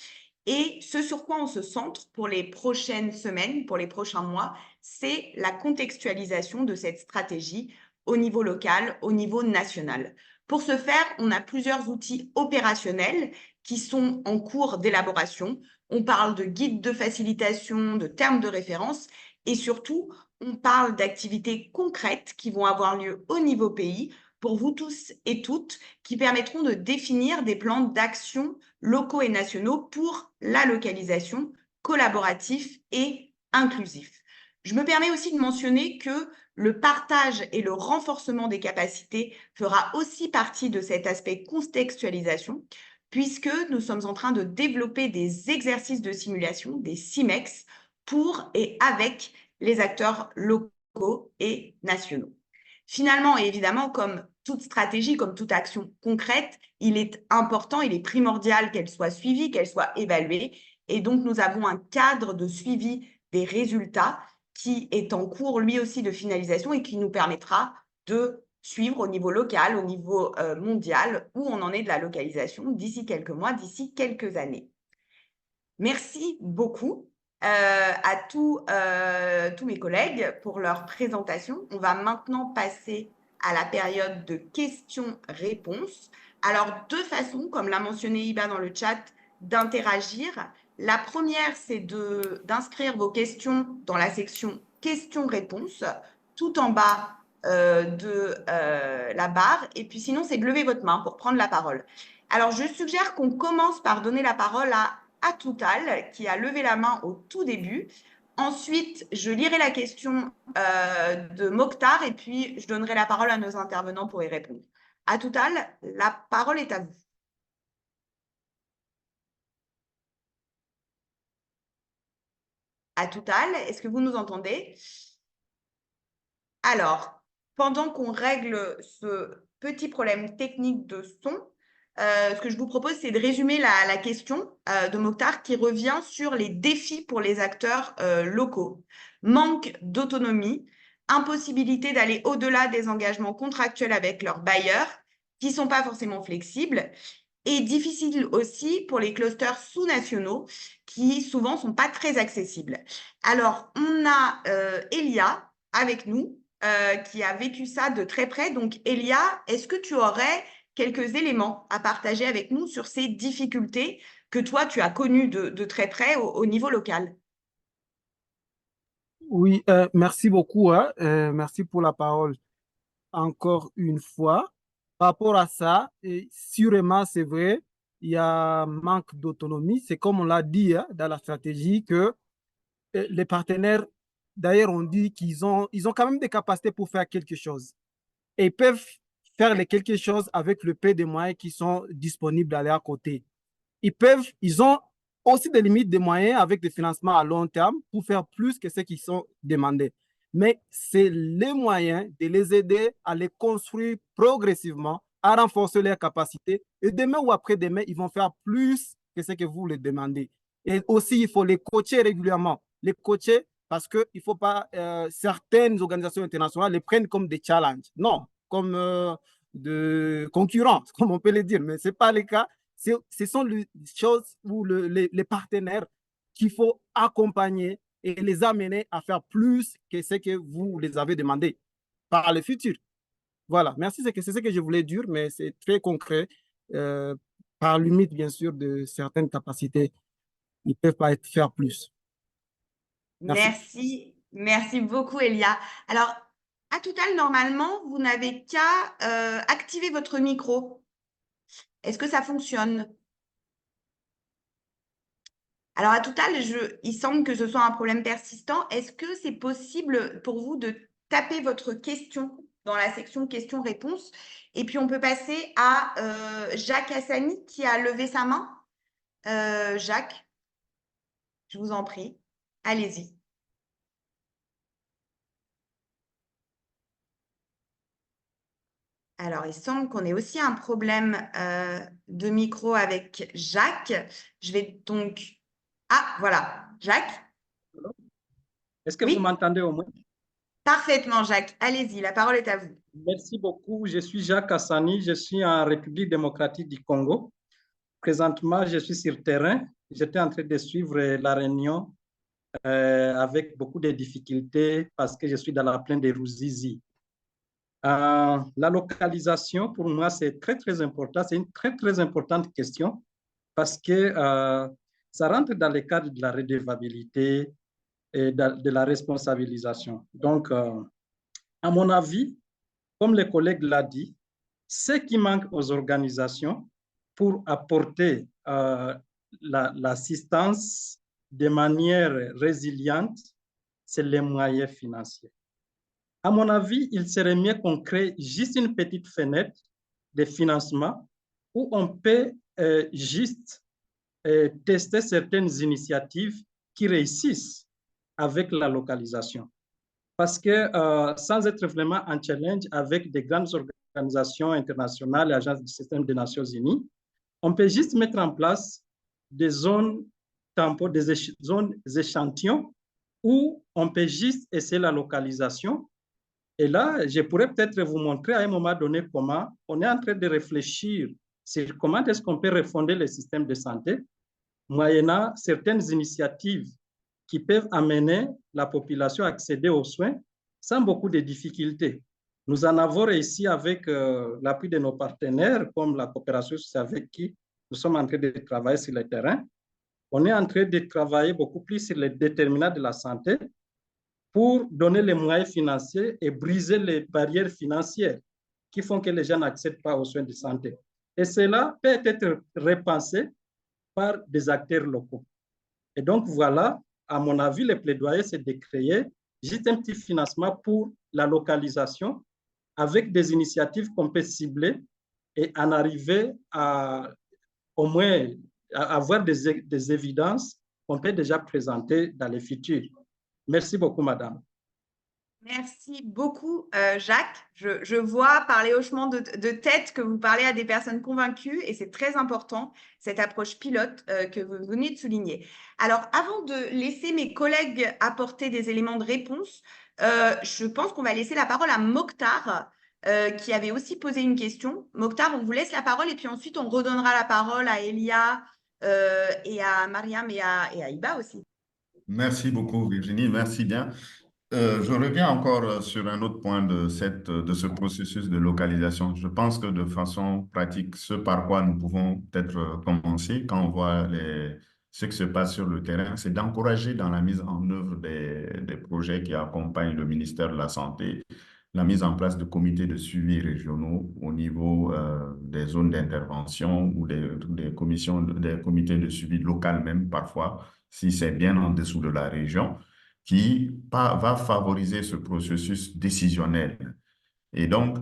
Et ce sur quoi on se centre pour les prochaines semaines, pour les prochains mois, c'est la contextualisation de cette stratégie au niveau local, au niveau national. Pour ce faire, on a plusieurs outils opérationnels qui sont en cours d'élaboration. On parle de guides de facilitation, de termes de référence et surtout, on parle d'activités concrètes qui vont avoir lieu au niveau pays pour vous tous et toutes, qui permettront de définir des plans d'action locaux et nationaux pour la localisation collaboratif et inclusif. Je me permets aussi de mentionner que le partage et le renforcement des capacités fera aussi partie de cet aspect contextualisation, puisque nous sommes en train de développer des exercices de simulation, des CIMEX, pour et avec les acteurs locaux et nationaux. Finalement, et évidemment, comme toute stratégie, comme toute action concrète, il est important, il est primordial qu'elle soit suivie, qu'elle soit évaluée. Et donc, nous avons un cadre de suivi des résultats qui est en cours, lui aussi, de finalisation et qui nous permettra de suivre au niveau local, au niveau mondial, où on en est de la localisation d'ici quelques mois, d'ici quelques années. Merci beaucoup à tous mes collègues pour leur présentation. On va maintenant passer à la période de questions-réponses. Alors, deux façons, comme l'a mentionné Iba dans le chat, d'interagir. La première, c'est d'inscrire vos questions dans la section questions-réponses, tout en bas de la barre. Et puis sinon, c'est de lever votre main pour prendre la parole. Alors, je suggère qu'on commence par donner la parole à Atoutal, qui a levé la main au tout début. Ensuite, je lirai la question de Mokhtar et puis je donnerai la parole à nos intervenants pour y répondre. Atoutal, la parole est à vous. Atoutal, est-ce que vous nous entendez? Alors, pendant qu'on règle ce petit problème technique de son, ce que je vous propose, c'est de résumer la question de Mokhtar qui revient sur les défis pour les acteurs locaux. Manque d'autonomie, impossibilité d'aller au-delà des engagements contractuels avec leurs bailleurs, qui ne sont pas forcément flexibles, et difficile aussi pour les clusters sous-nationaux, qui souvent ne sont pas très accessibles. Alors, on a Elia avec nous, qui a vécu ça de très près. Donc, Elia, est-ce que tu aurais quelques éléments à partager avec nous sur ces difficultés que toi, tu as connues de très près au niveau local? Oui, merci beaucoup, hein, merci pour la parole encore une fois. Par rapport à ça, et sûrement, c'est vrai, il y a un manque d'autonomie. C'est comme on l'a dit hein, dans la stratégie que les partenaires, d'ailleurs, on dit ils ont quand même des capacités pour faire quelque chose. Et ils peuvent faire les quelque chose avec le peu de moyens qui sont disponibles à leur côté. Ils ont aussi des limites de moyens avec des financements à long terme pour faire plus que ce qui sont demandés. Mais c'est les moyens de les aider à les construire progressivement, à renforcer leurs capacités. Et demain ou après-demain, ils vont faire plus que ce que vous les demandez. Et aussi, il faut les coacher régulièrement. Les coacher parce qu'il ne faut pas, certaines organisations internationales les prennent comme des challenges. Non, comme de concurrence, comme on peut le dire. Mais ce n'est pas le cas. Ce sont les choses où les partenaires qu'il faut accompagner et les amener à faire plus que ce que vous les avez demandé par le futur. Voilà, merci, c'est ce que je voulais dire, mais c'est très concret, euh, par limite, bien sûr, de certaines capacités. Ils ne peuvent pas être, faire plus. Merci. Merci beaucoup, Elia. Alors, à Total, normalement, vous n'avez qu'à activer votre micro. Est-ce que ça fonctionne? Alors, à Total, il semble que ce soit un problème persistant. Est-ce que c'est possible pour vous de taper votre question dans la section questions-réponses? Et puis, on peut passer à Jacques Hassani qui a levé sa main. Jacques, je vous en prie, allez-y. Alors, il semble qu'on ait aussi un problème de micro avec Jacques. Je vais donc... Ah, voilà. Jacques? Est-ce que vous Oui, m'entendez au moins? parfaitement, Jacques. Allez-y, la parole est à vous. Merci beaucoup. Je suis Jacques Hassani. Je suis en République démocratique du Congo. Présentement, je suis sur terrain. J'étais en train de suivre la réunion avec beaucoup de difficultés parce que je suis dans la plaine de Ruzizi. La localisation, pour moi, c'est très, très important. C'est une très, très importante question parce que ça rentre dans le cadre de la redevabilité et de la responsabilisation. Donc, à mon avis, comme les collègues l'ont dit, ce qui manque aux organisations pour apporter l'assistance de manière résiliente, c'est les moyens financiers. À mon avis, il serait mieux qu'on crée juste une petite fenêtre de financement où on peut juste tester certaines initiatives qui réussissent avec la localisation. Parce que sans être vraiment en challenge avec des grandes organisations internationales et agences du système des Nations Unies, on peut juste mettre en place des zones tampons, des zones échantillons où on peut juste essayer la localisation. Et là, je pourrais peut-être vous montrer à un moment donné comment on est en train de réfléchir sur comment est-ce qu'on peut refonder le système de santé, moyennant certaines initiatives qui peuvent amener la population à accéder aux soins sans beaucoup de difficultés. Nous en avons réussi avec l'appui de nos partenaires, comme la coopération avec qui nous sommes en train de travailler sur le terrain. On est en train de travailler beaucoup plus sur les déterminants de la santé pour donner les moyens financiers et briser les barrières financières qui font que les gens n'accèdent pas aux soins de santé. Et cela peut être repensé par des acteurs locaux. Et donc, voilà, à mon avis, le plaidoyer, c'est de créer juste un petit financement pour la localisation avec des initiatives qu'on peut cibler et en arriver à au moins à avoir des évidences qu'on peut déjà présenter dans le futur. Merci beaucoup, madame. Merci beaucoup, Jacques. Je vois par les hochements de tête que vous parlez à des personnes convaincues et c'est très important, cette approche pilote que vous venez de souligner. Alors, avant de laisser mes collègues apporter des éléments de réponse, je pense qu'on va laisser la parole à Mokhtar, qui avait aussi posé une question. Mokhtar, on vous laisse la parole et puis ensuite, on redonnera la parole à Elia et à Mariam et à Iba aussi. Merci beaucoup, Virginie. Merci bien. Je reviens encore sur un autre point de ce processus de localisation. Je pense que de façon pratique, ce par quoi nous pouvons peut-être commencer quand on voit ce qui se passe sur le terrain, c'est d'encourager dans la mise en œuvre des projets qui accompagnent le ministère de la Santé, la mise en place de comités de suivi régionaux au niveau des zones d'intervention ou des commissions, des comités de suivi local même parfois, si c'est bien en dessous de la région, qui va favoriser ce processus décisionnel. Et donc,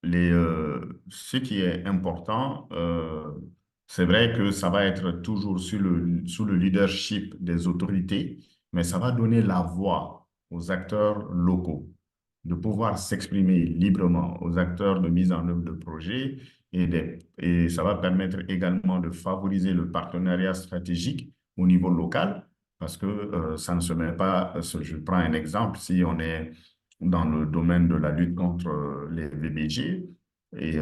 ce qui est important, c'est vrai que ça va être toujours sous le leadership des autorités, mais ça va donner la voix aux acteurs locaux de pouvoir s'exprimer librement, aux acteurs de mise en œuvre de projets, et ça va permettre également de favoriser le partenariat stratégique au niveau local, parce que ça ne se met pas, je prends un exemple, si on est dans le domaine de la lutte contre les VBG, et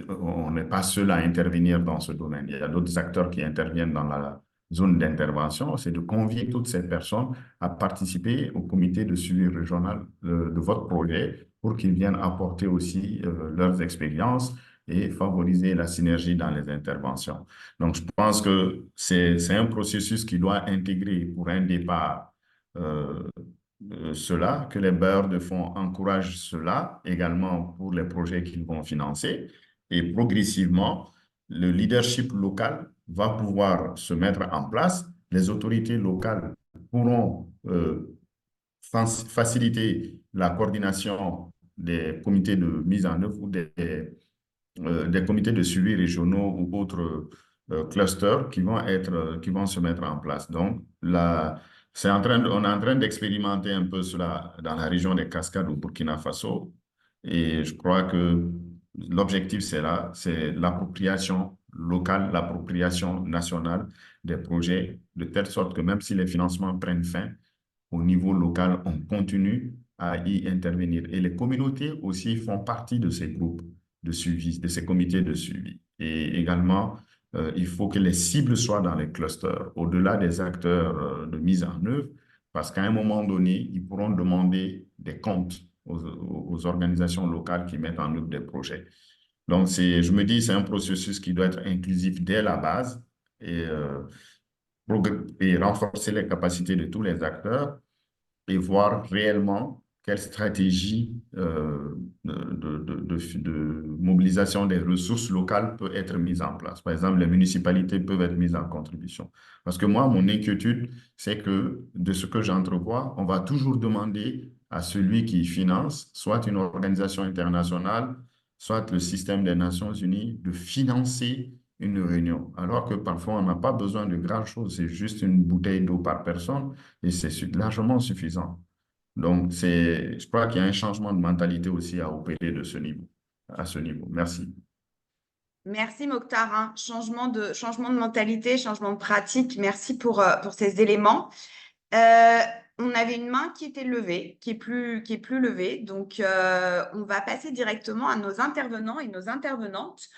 on n'est pas seul à intervenir dans ce domaine. Il y a d'autres acteurs qui interviennent dans la zone d'intervention, c'est de convier toutes ces personnes à participer au comité de suivi régional de votre projet pour qu'ils viennent apporter aussi leurs expériences et favoriser la synergie dans les interventions. Donc, je pense que c'est un processus qui doit intégrer pour un départ cela, que les bailleurs de fonds encouragent cela également pour les projets qu'ils vont financer. Et progressivement, le leadership local va pouvoir se mettre en place. Les autorités locales pourront faciliter la coordination des comités de mise en œuvre ou des comités de suivi régionaux ou autres clusters qui vont se mettre en place. Donc, on est en train d'expérimenter un peu cela dans la région des Cascades au Burkina Faso. Et je crois que l'objectif, c'est là, c'est l'appropriation locale, l'appropriation nationale des projets, de telle sorte que même si les financements prennent fin, au niveau local, on continue à y intervenir. Et les communautés aussi font partie de ces groupes de suivi, de ces comités de suivi. Et également, il faut que les cibles soient dans les clusters, au-delà des acteurs de mise en œuvre, parce qu'à un moment donné, ils pourront demander des comptes aux organisations locales qui mettent en œuvre des projets. Donc, je me dis, c'est un processus qui doit être inclusif dès la base et, et renforcer les capacités de tous les acteurs et voir réellement quelle stratégie de mobilisation des ressources locales peut être mise en place. Par exemple, les municipalités peuvent être mises en contribution. Parce que moi, mon inquiétude, c'est que de ce que j'entrevois, on va toujours demander à celui qui finance, soit une organisation internationale, soit le système des Nations Unies, de financer une réunion, alors que parfois on n'a pas besoin de grand-chose, c'est juste une bouteille d'eau par personne et c'est largement suffisant. Donc, je crois qu'il y a un changement de mentalité aussi à opérer de ce niveau, à ce niveau. Merci. Merci Mokhtar, hein. Changement de mentalité, changement de pratique. Merci pour ces éléments. On avait une main qui était levée, qui est plus levée. Donc, on va passer directement à nos intervenants et nos intervenantes.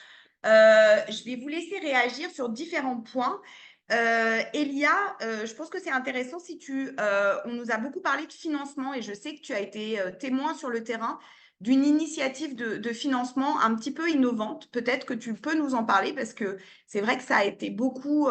Je vais vous laisser réagir sur différents points. Elia, je pense que c'est intéressant on nous a beaucoup parlé de financement et je sais que tu as été témoin sur le terrain d'une initiative de financement un petit peu innovante. Peut-être que tu peux nous en parler parce que c'est vrai que ça a été beaucoup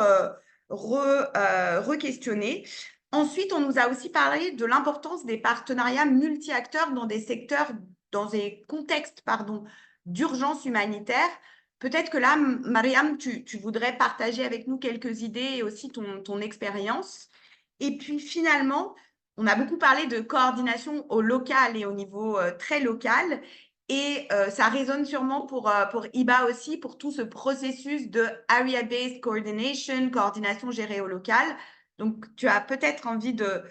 re-questionné. Ensuite, on nous a aussi parlé de l'importance des partenariats multi-acteurs dans des secteurs, dans des contextes, pardon, d'urgence humanitaire. Peut-être que là, Mariam, tu voudrais partager avec nous quelques idées et aussi ton expérience. Et puis finalement, on a beaucoup parlé de coordination au local et au niveau très local. Et ça résonne sûrement pour IBA aussi, pour tout ce processus de area-based coordination, coordination gérée au local. Donc, tu as peut-être envie de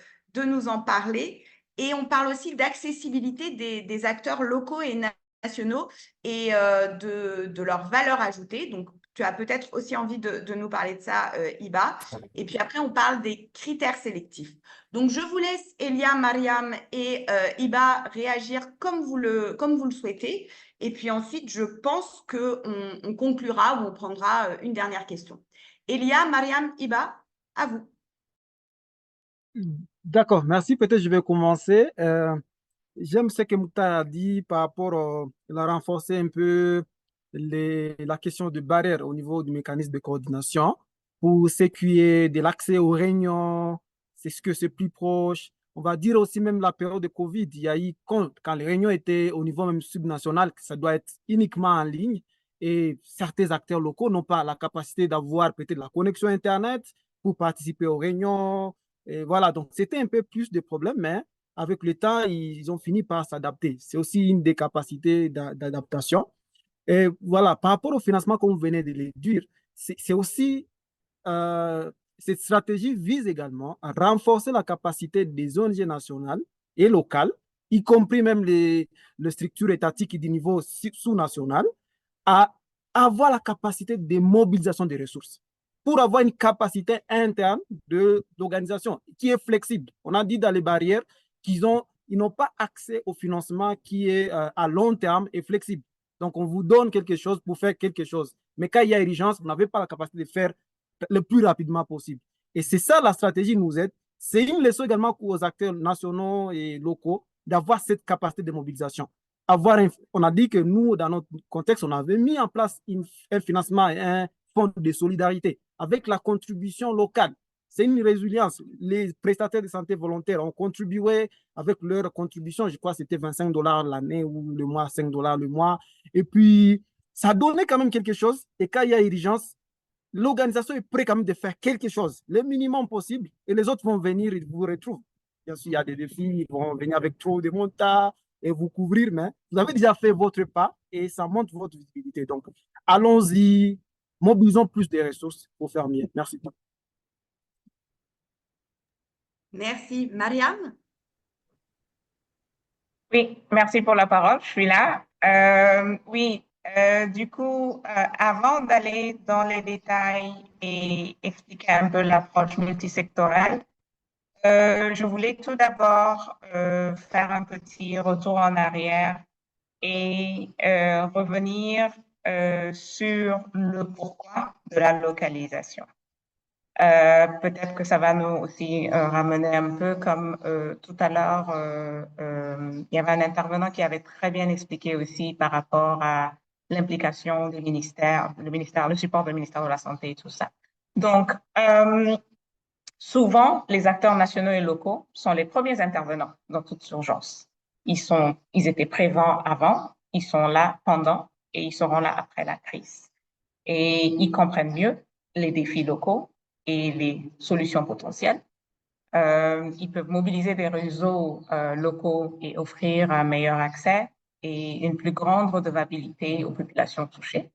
nous en parler. Et on parle aussi d'accessibilité des acteurs locaux et nationaux et de leur valeur ajoutée. Donc, tu as peut-être aussi envie de nous parler de ça, Iba. Et puis après, on parle des critères sélectifs. Donc, je vous laisse, Elia, Mariam et Iba, réagir comme vous le souhaitez. Et puis ensuite, je pense qu'on conclura ou on prendra une dernière question. Elia, Mariam, Iba, à vous. D'accord, merci. Peut-être je vais commencer. J'aime ce que Mouta a dit par rapport il a renforcé un peu la question de barrière au niveau du mécanisme de coordination pour ce qui est de l'accès aux réunions, c'est ce que c'est plus proche. On va dire aussi même la période de Covid, il y a eu quand les réunions étaient au niveau même subnational, que ça doit être uniquement en ligne et certains acteurs locaux n'ont pas la capacité d'avoir peut-être la connexion Internet pour participer aux réunions. Et voilà, donc c'était un peu plus de problèmes, mais avec le temps, ils ont fini par s'adapter. C'est aussi une des capacités d'adaptation. Et voilà, par rapport au financement, comme vous venez de le dire, c'est aussi, euh, cette stratégie vise également à renforcer la capacité des ONG nationales et locales, y compris même les structures étatiques du niveau sous-national, à avoir la capacité de mobilisation des ressources pour avoir une capacité interne d'organisation qui est flexible. On a dit dans les barrières ils n'ont pas accès au financement qui est à long terme et flexible. Donc, on vous donne quelque chose pour faire quelque chose. Mais quand il y a urgence, vous n'avez pas la capacité de faire le plus rapidement possible. Et c'est ça la stratégie nous aide. C'est une leçon également aux acteurs nationaux et locaux d'avoir cette capacité de mobilisation. On a dit que nous, dans notre contexte, on avait mis en place un financement et un fonds de solidarité avec la contribution locale. C'est une résilience. Les prestataires de santé volontaires ont contribué avec leur contribution. Je crois que c'était 25 $ l'année ou le mois, 5 $ le mois. Et puis, ça donnait quand même quelque chose. Et quand il y a urgence, l'organisation est prête quand même de faire quelque chose, le minimum possible. Et les autres vont venir et vous retrouvent. Bien sûr, il y a des défis, ils vont venir avec trop de monta et vous couvrir, mais vous avez déjà fait votre pas et ça montre votre visibilité. Donc, allons-y, mobilisons plus de ressources pour faire mieux. Merci. Merci. Mariam? Oui, merci pour la parole, je suis là. Oui, du coup, avant d'aller dans les détails et expliquer un peu l'approche multisectorielle, je voulais tout d'abord faire un petit retour en arrière et revenir sur le pourquoi de la localisation. Peut-être que ça va nous aussi ramener un peu comme tout à l'heure, il y avait un intervenant qui avait très bien expliqué aussi par rapport à l'implication des ministères, le support du ministère de la Santé et tout ça. Donc, souvent, les acteurs nationaux et locaux sont les premiers intervenants dans toute urgence. Ils étaient présents avant, ils sont là pendant et ils seront là après la crise. Et ils comprennent mieux les défis locaux et les solutions potentielles. Ils peuvent mobiliser des réseaux locaux et offrir un meilleur accès et une plus grande redevabilité aux populations touchées.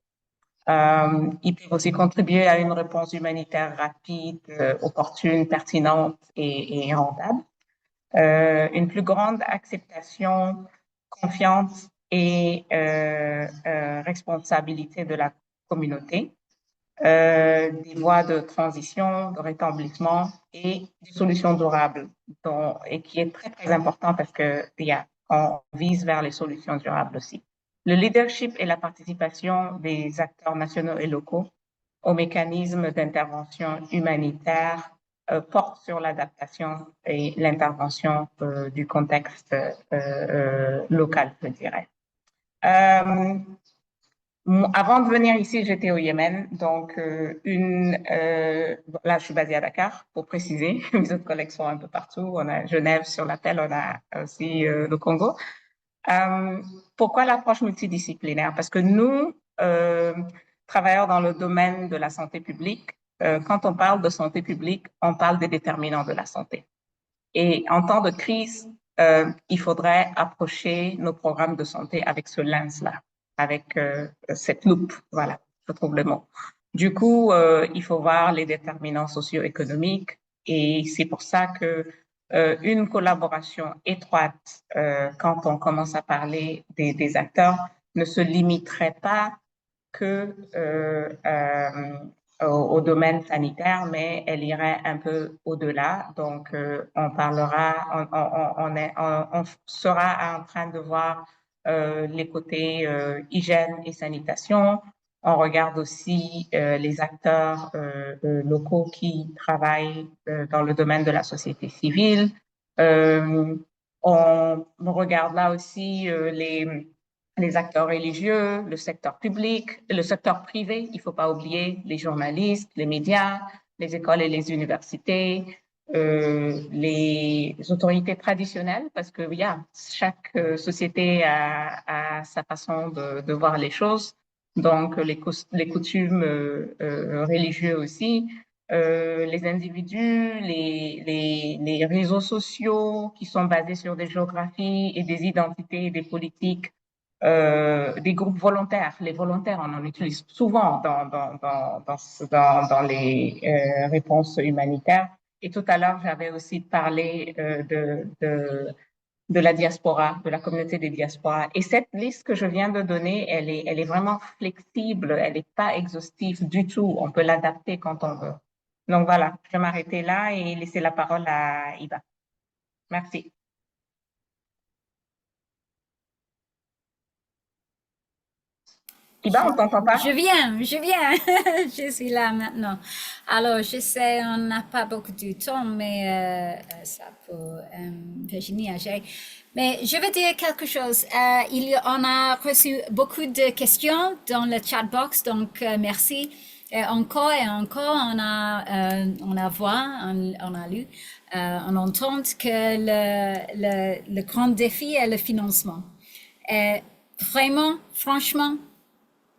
Ils peuvent aussi contribuer à une réponse humanitaire rapide, opportune, pertinente et rentable. Une plus grande acceptation, confiance et responsabilité de la communauté. Des voies de transition, de rétablissement et des solutions durables, et qui est très, très important parce on vise vers les solutions durables aussi. Le leadership et la participation des acteurs nationaux et locaux aux mécanismes d'intervention humanitaire portent sur l'adaptation et l'intervention du contexte local, je dirais. Avant de venir ici, j'étais au Yémen, donc là je suis basée à Dakar, pour préciser. Mes autres collègues sont un peu partout. On a Genève sur l'appel, on a aussi le Congo. Pourquoi l'approche multidisciplinaire? Parce que nous, travailleurs dans le domaine de la santé publique, quand on parle de santé publique, on parle des déterminants de la santé. Et en temps de crise, il faudrait approcher nos programmes de santé avec ce lens-là, avec cette loupe, voilà, je trouve le mot. Du coup, il faut voir les déterminants socio-économiques et c'est pour ça que une collaboration étroite, quand on commence à parler des acteurs, ne se limiterait pas que au domaine sanitaire, mais elle irait un peu au-delà. Donc, on parlera, on sera en train de voir les côtés hygiène et sanitation. On regarde aussi les acteurs locaux qui travaillent dans le domaine de la société civile. On regarde là aussi les acteurs religieux, le secteur public, le secteur privé, il ne faut pas oublier les journalistes, les médias, les écoles et les universités, les autorités traditionnelles, parce que chaque société a sa façon de voir les choses, donc les coutumes religieuses aussi, les individus, les réseaux sociaux qui sont basés sur des géographies et des identités et des politiques, des groupes volontaires. Les volontaires, on en utilise souvent dans les réponses humanitaires. Et tout à l'heure, j'avais aussi parlé de la diaspora, de la communauté des diasporas. Et cette liste que je viens de donner, elle est vraiment flexible, elle n'est pas exhaustive du tout. On peut l'adapter quand on veut. Donc voilà, je vais m'arrêter là et laisser la parole à Iba. Merci. Iba, on t'entend pas? Je viens, je suis là maintenant. Alors, je sais, on n'a pas beaucoup de temps, mais ça pour Virginie à gérer. Mais je vais dire quelque chose. On a reçu beaucoup de questions dans le chat box, donc merci. Encore et encore, on a lu, on entend que le grand défi est le financement. Et vraiment, franchement,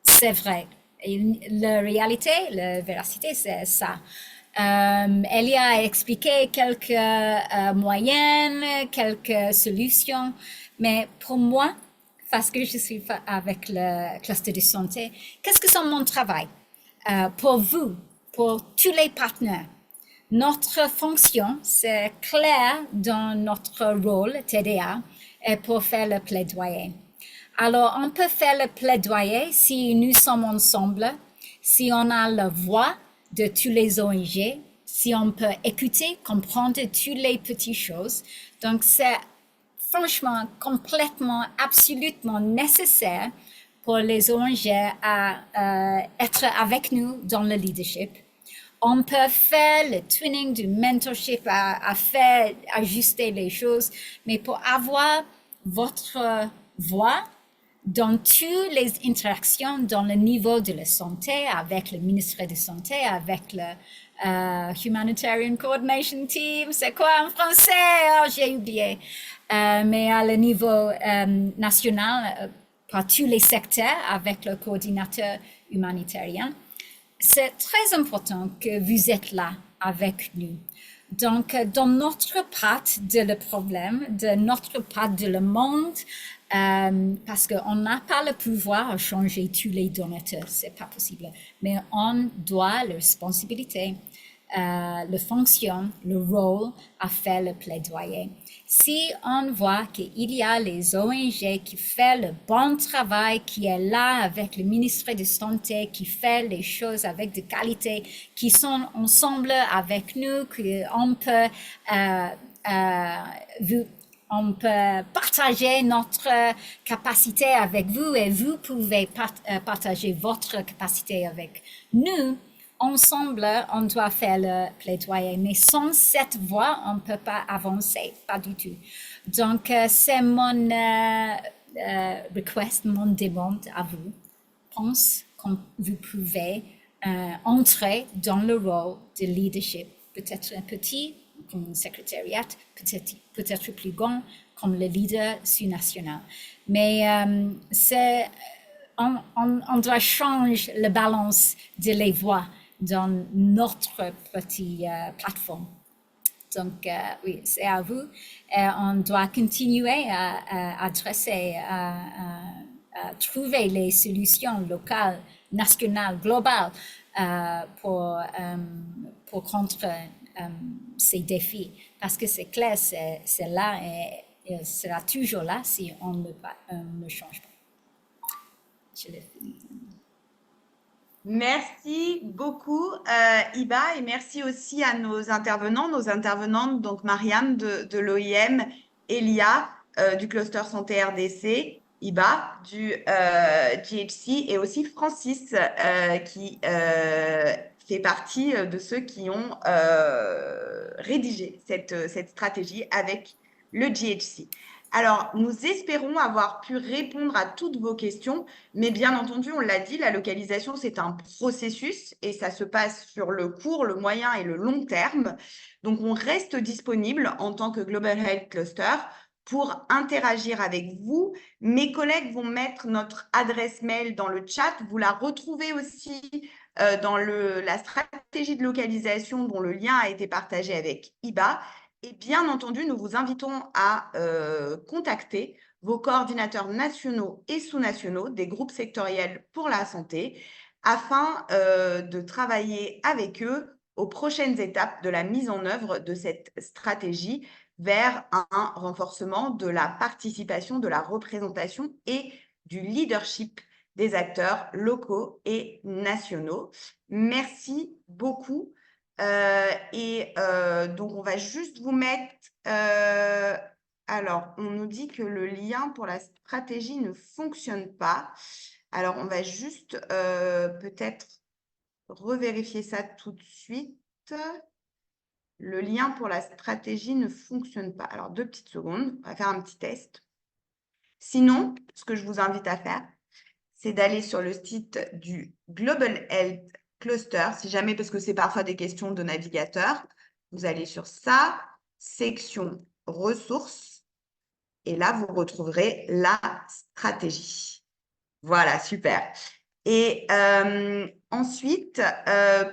c'est vrai. Et la réalité, la véracité, c'est ça. Elle a expliqué quelques moyens, quelques solutions, mais pour moi, parce que je suis avec le cluster de santé, qu'est-ce que c'est mon travail? Pour vous, pour tous les partenaires, notre fonction, c'est clair dans notre rôle TDA, et pour faire le plaidoyer. Alors, on peut faire le plaidoyer si nous sommes ensemble, si on a la voix de tous les ONG, si on peut écouter, comprendre toutes les petites choses. Donc, c'est franchement complètement, absolument nécessaire pour les ONG à être avec nous dans le leadership. On peut faire le twinning du mentorship, à faire ajuster les choses, mais pour avoir votre voix dans toutes les interactions, dans le niveau de la santé, avec le ministère de Santé, avec le Humanitarian Coordination Team, c'est quoi en français? Oh, j'ai oublié. Mais à le niveau national, par tous les secteurs, avec le coordinateur humanitaire. C'est très important que vous êtes là avec nous. Donc, dans notre part de le problème, de notre part de le monde, parce qu'on n'a pas le pouvoir à changer tous les donateurs, c'est pas possible. Mais on doit la responsabilité, le fonction, le rôle à faire le plaidoyer. Si on voit qu'il y a les ONG qui font le bon travail, qui est là avec le ministère de Santé, qui fait les choses avec de qualité, qui sont ensemble avec nous, qu'on peut on peut partager notre capacité avec vous et vous pouvez partager votre capacité avec nous. Ensemble, on doit faire le plaidoyer, mais sans cette voix, on ne peut pas avancer, pas du tout. Donc, c'est mon request, mon demande à vous. Pense que vous pouvez entrer dans le rôle de leadership, peut-être un petit, comme un secrétariat, peut-être plus grand, comme le leader sous-national. Mais on doit changer la balance de les voix dans notre petite plateforme. Donc, oui, c'est à vous. On doit continuer à adresser, à trouver les solutions locales, nationales, globales pour contre ces défis. Parce que c'est clair, c'est là et sera toujours là si on ne change pas. Je l'ai fini. Merci beaucoup, Iba, et merci aussi à nos intervenantes, donc Mariam de l'OIM, Elia du cluster santé RDC, Iba du GHC et aussi Francis qui fait partie de ceux qui ont rédigé cette stratégie avec le GHC. Alors, nous espérons avoir pu répondre à toutes vos questions, mais bien entendu, on l'a dit, la localisation, c'est un processus et ça se passe sur le court, le moyen et le long terme. Donc, on reste disponible en tant que Global Health Cluster pour interagir avec vous. Mes collègues vont mettre notre adresse mail dans le chat. Vous la retrouvez aussi dans la stratégie de localisation dont le lien a été partagé avec Iba. Et bien entendu, nous vous invitons à contacter vos coordinateurs nationaux et sous-nationaux des groupes sectoriels pour la santé afin de travailler avec eux aux prochaines étapes de la mise en œuvre de cette stratégie vers un renforcement de la participation, de la représentation et du leadership des acteurs locaux et nationaux. Merci beaucoup. Donc, on va juste vous mettre… alors, on nous dit que le lien pour la stratégie ne fonctionne pas. Alors, on va juste peut-être revérifier ça tout de suite. Le lien pour la stratégie ne fonctionne pas. Alors, 2 petites secondes. On va faire un petit test. Sinon, ce que je vous invite à faire, c'est d'aller sur le site du Global Health Cluster, si jamais, parce que c'est parfois des questions de navigateur, vous allez sur sa section ressources et là, vous retrouverez la stratégie. Voilà, super. Et ensuite,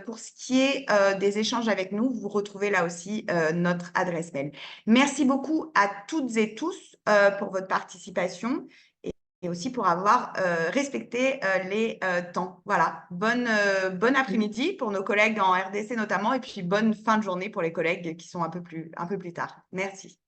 pour ce qui est des échanges avec nous, vous retrouvez là aussi notre adresse mail. Merci beaucoup à toutes et tous pour votre participation et aussi pour avoir respecté les temps. Voilà, bon après-midi pour nos collègues en RDC notamment, et puis bonne fin de journée pour les collègues qui sont un peu plus tard. Merci.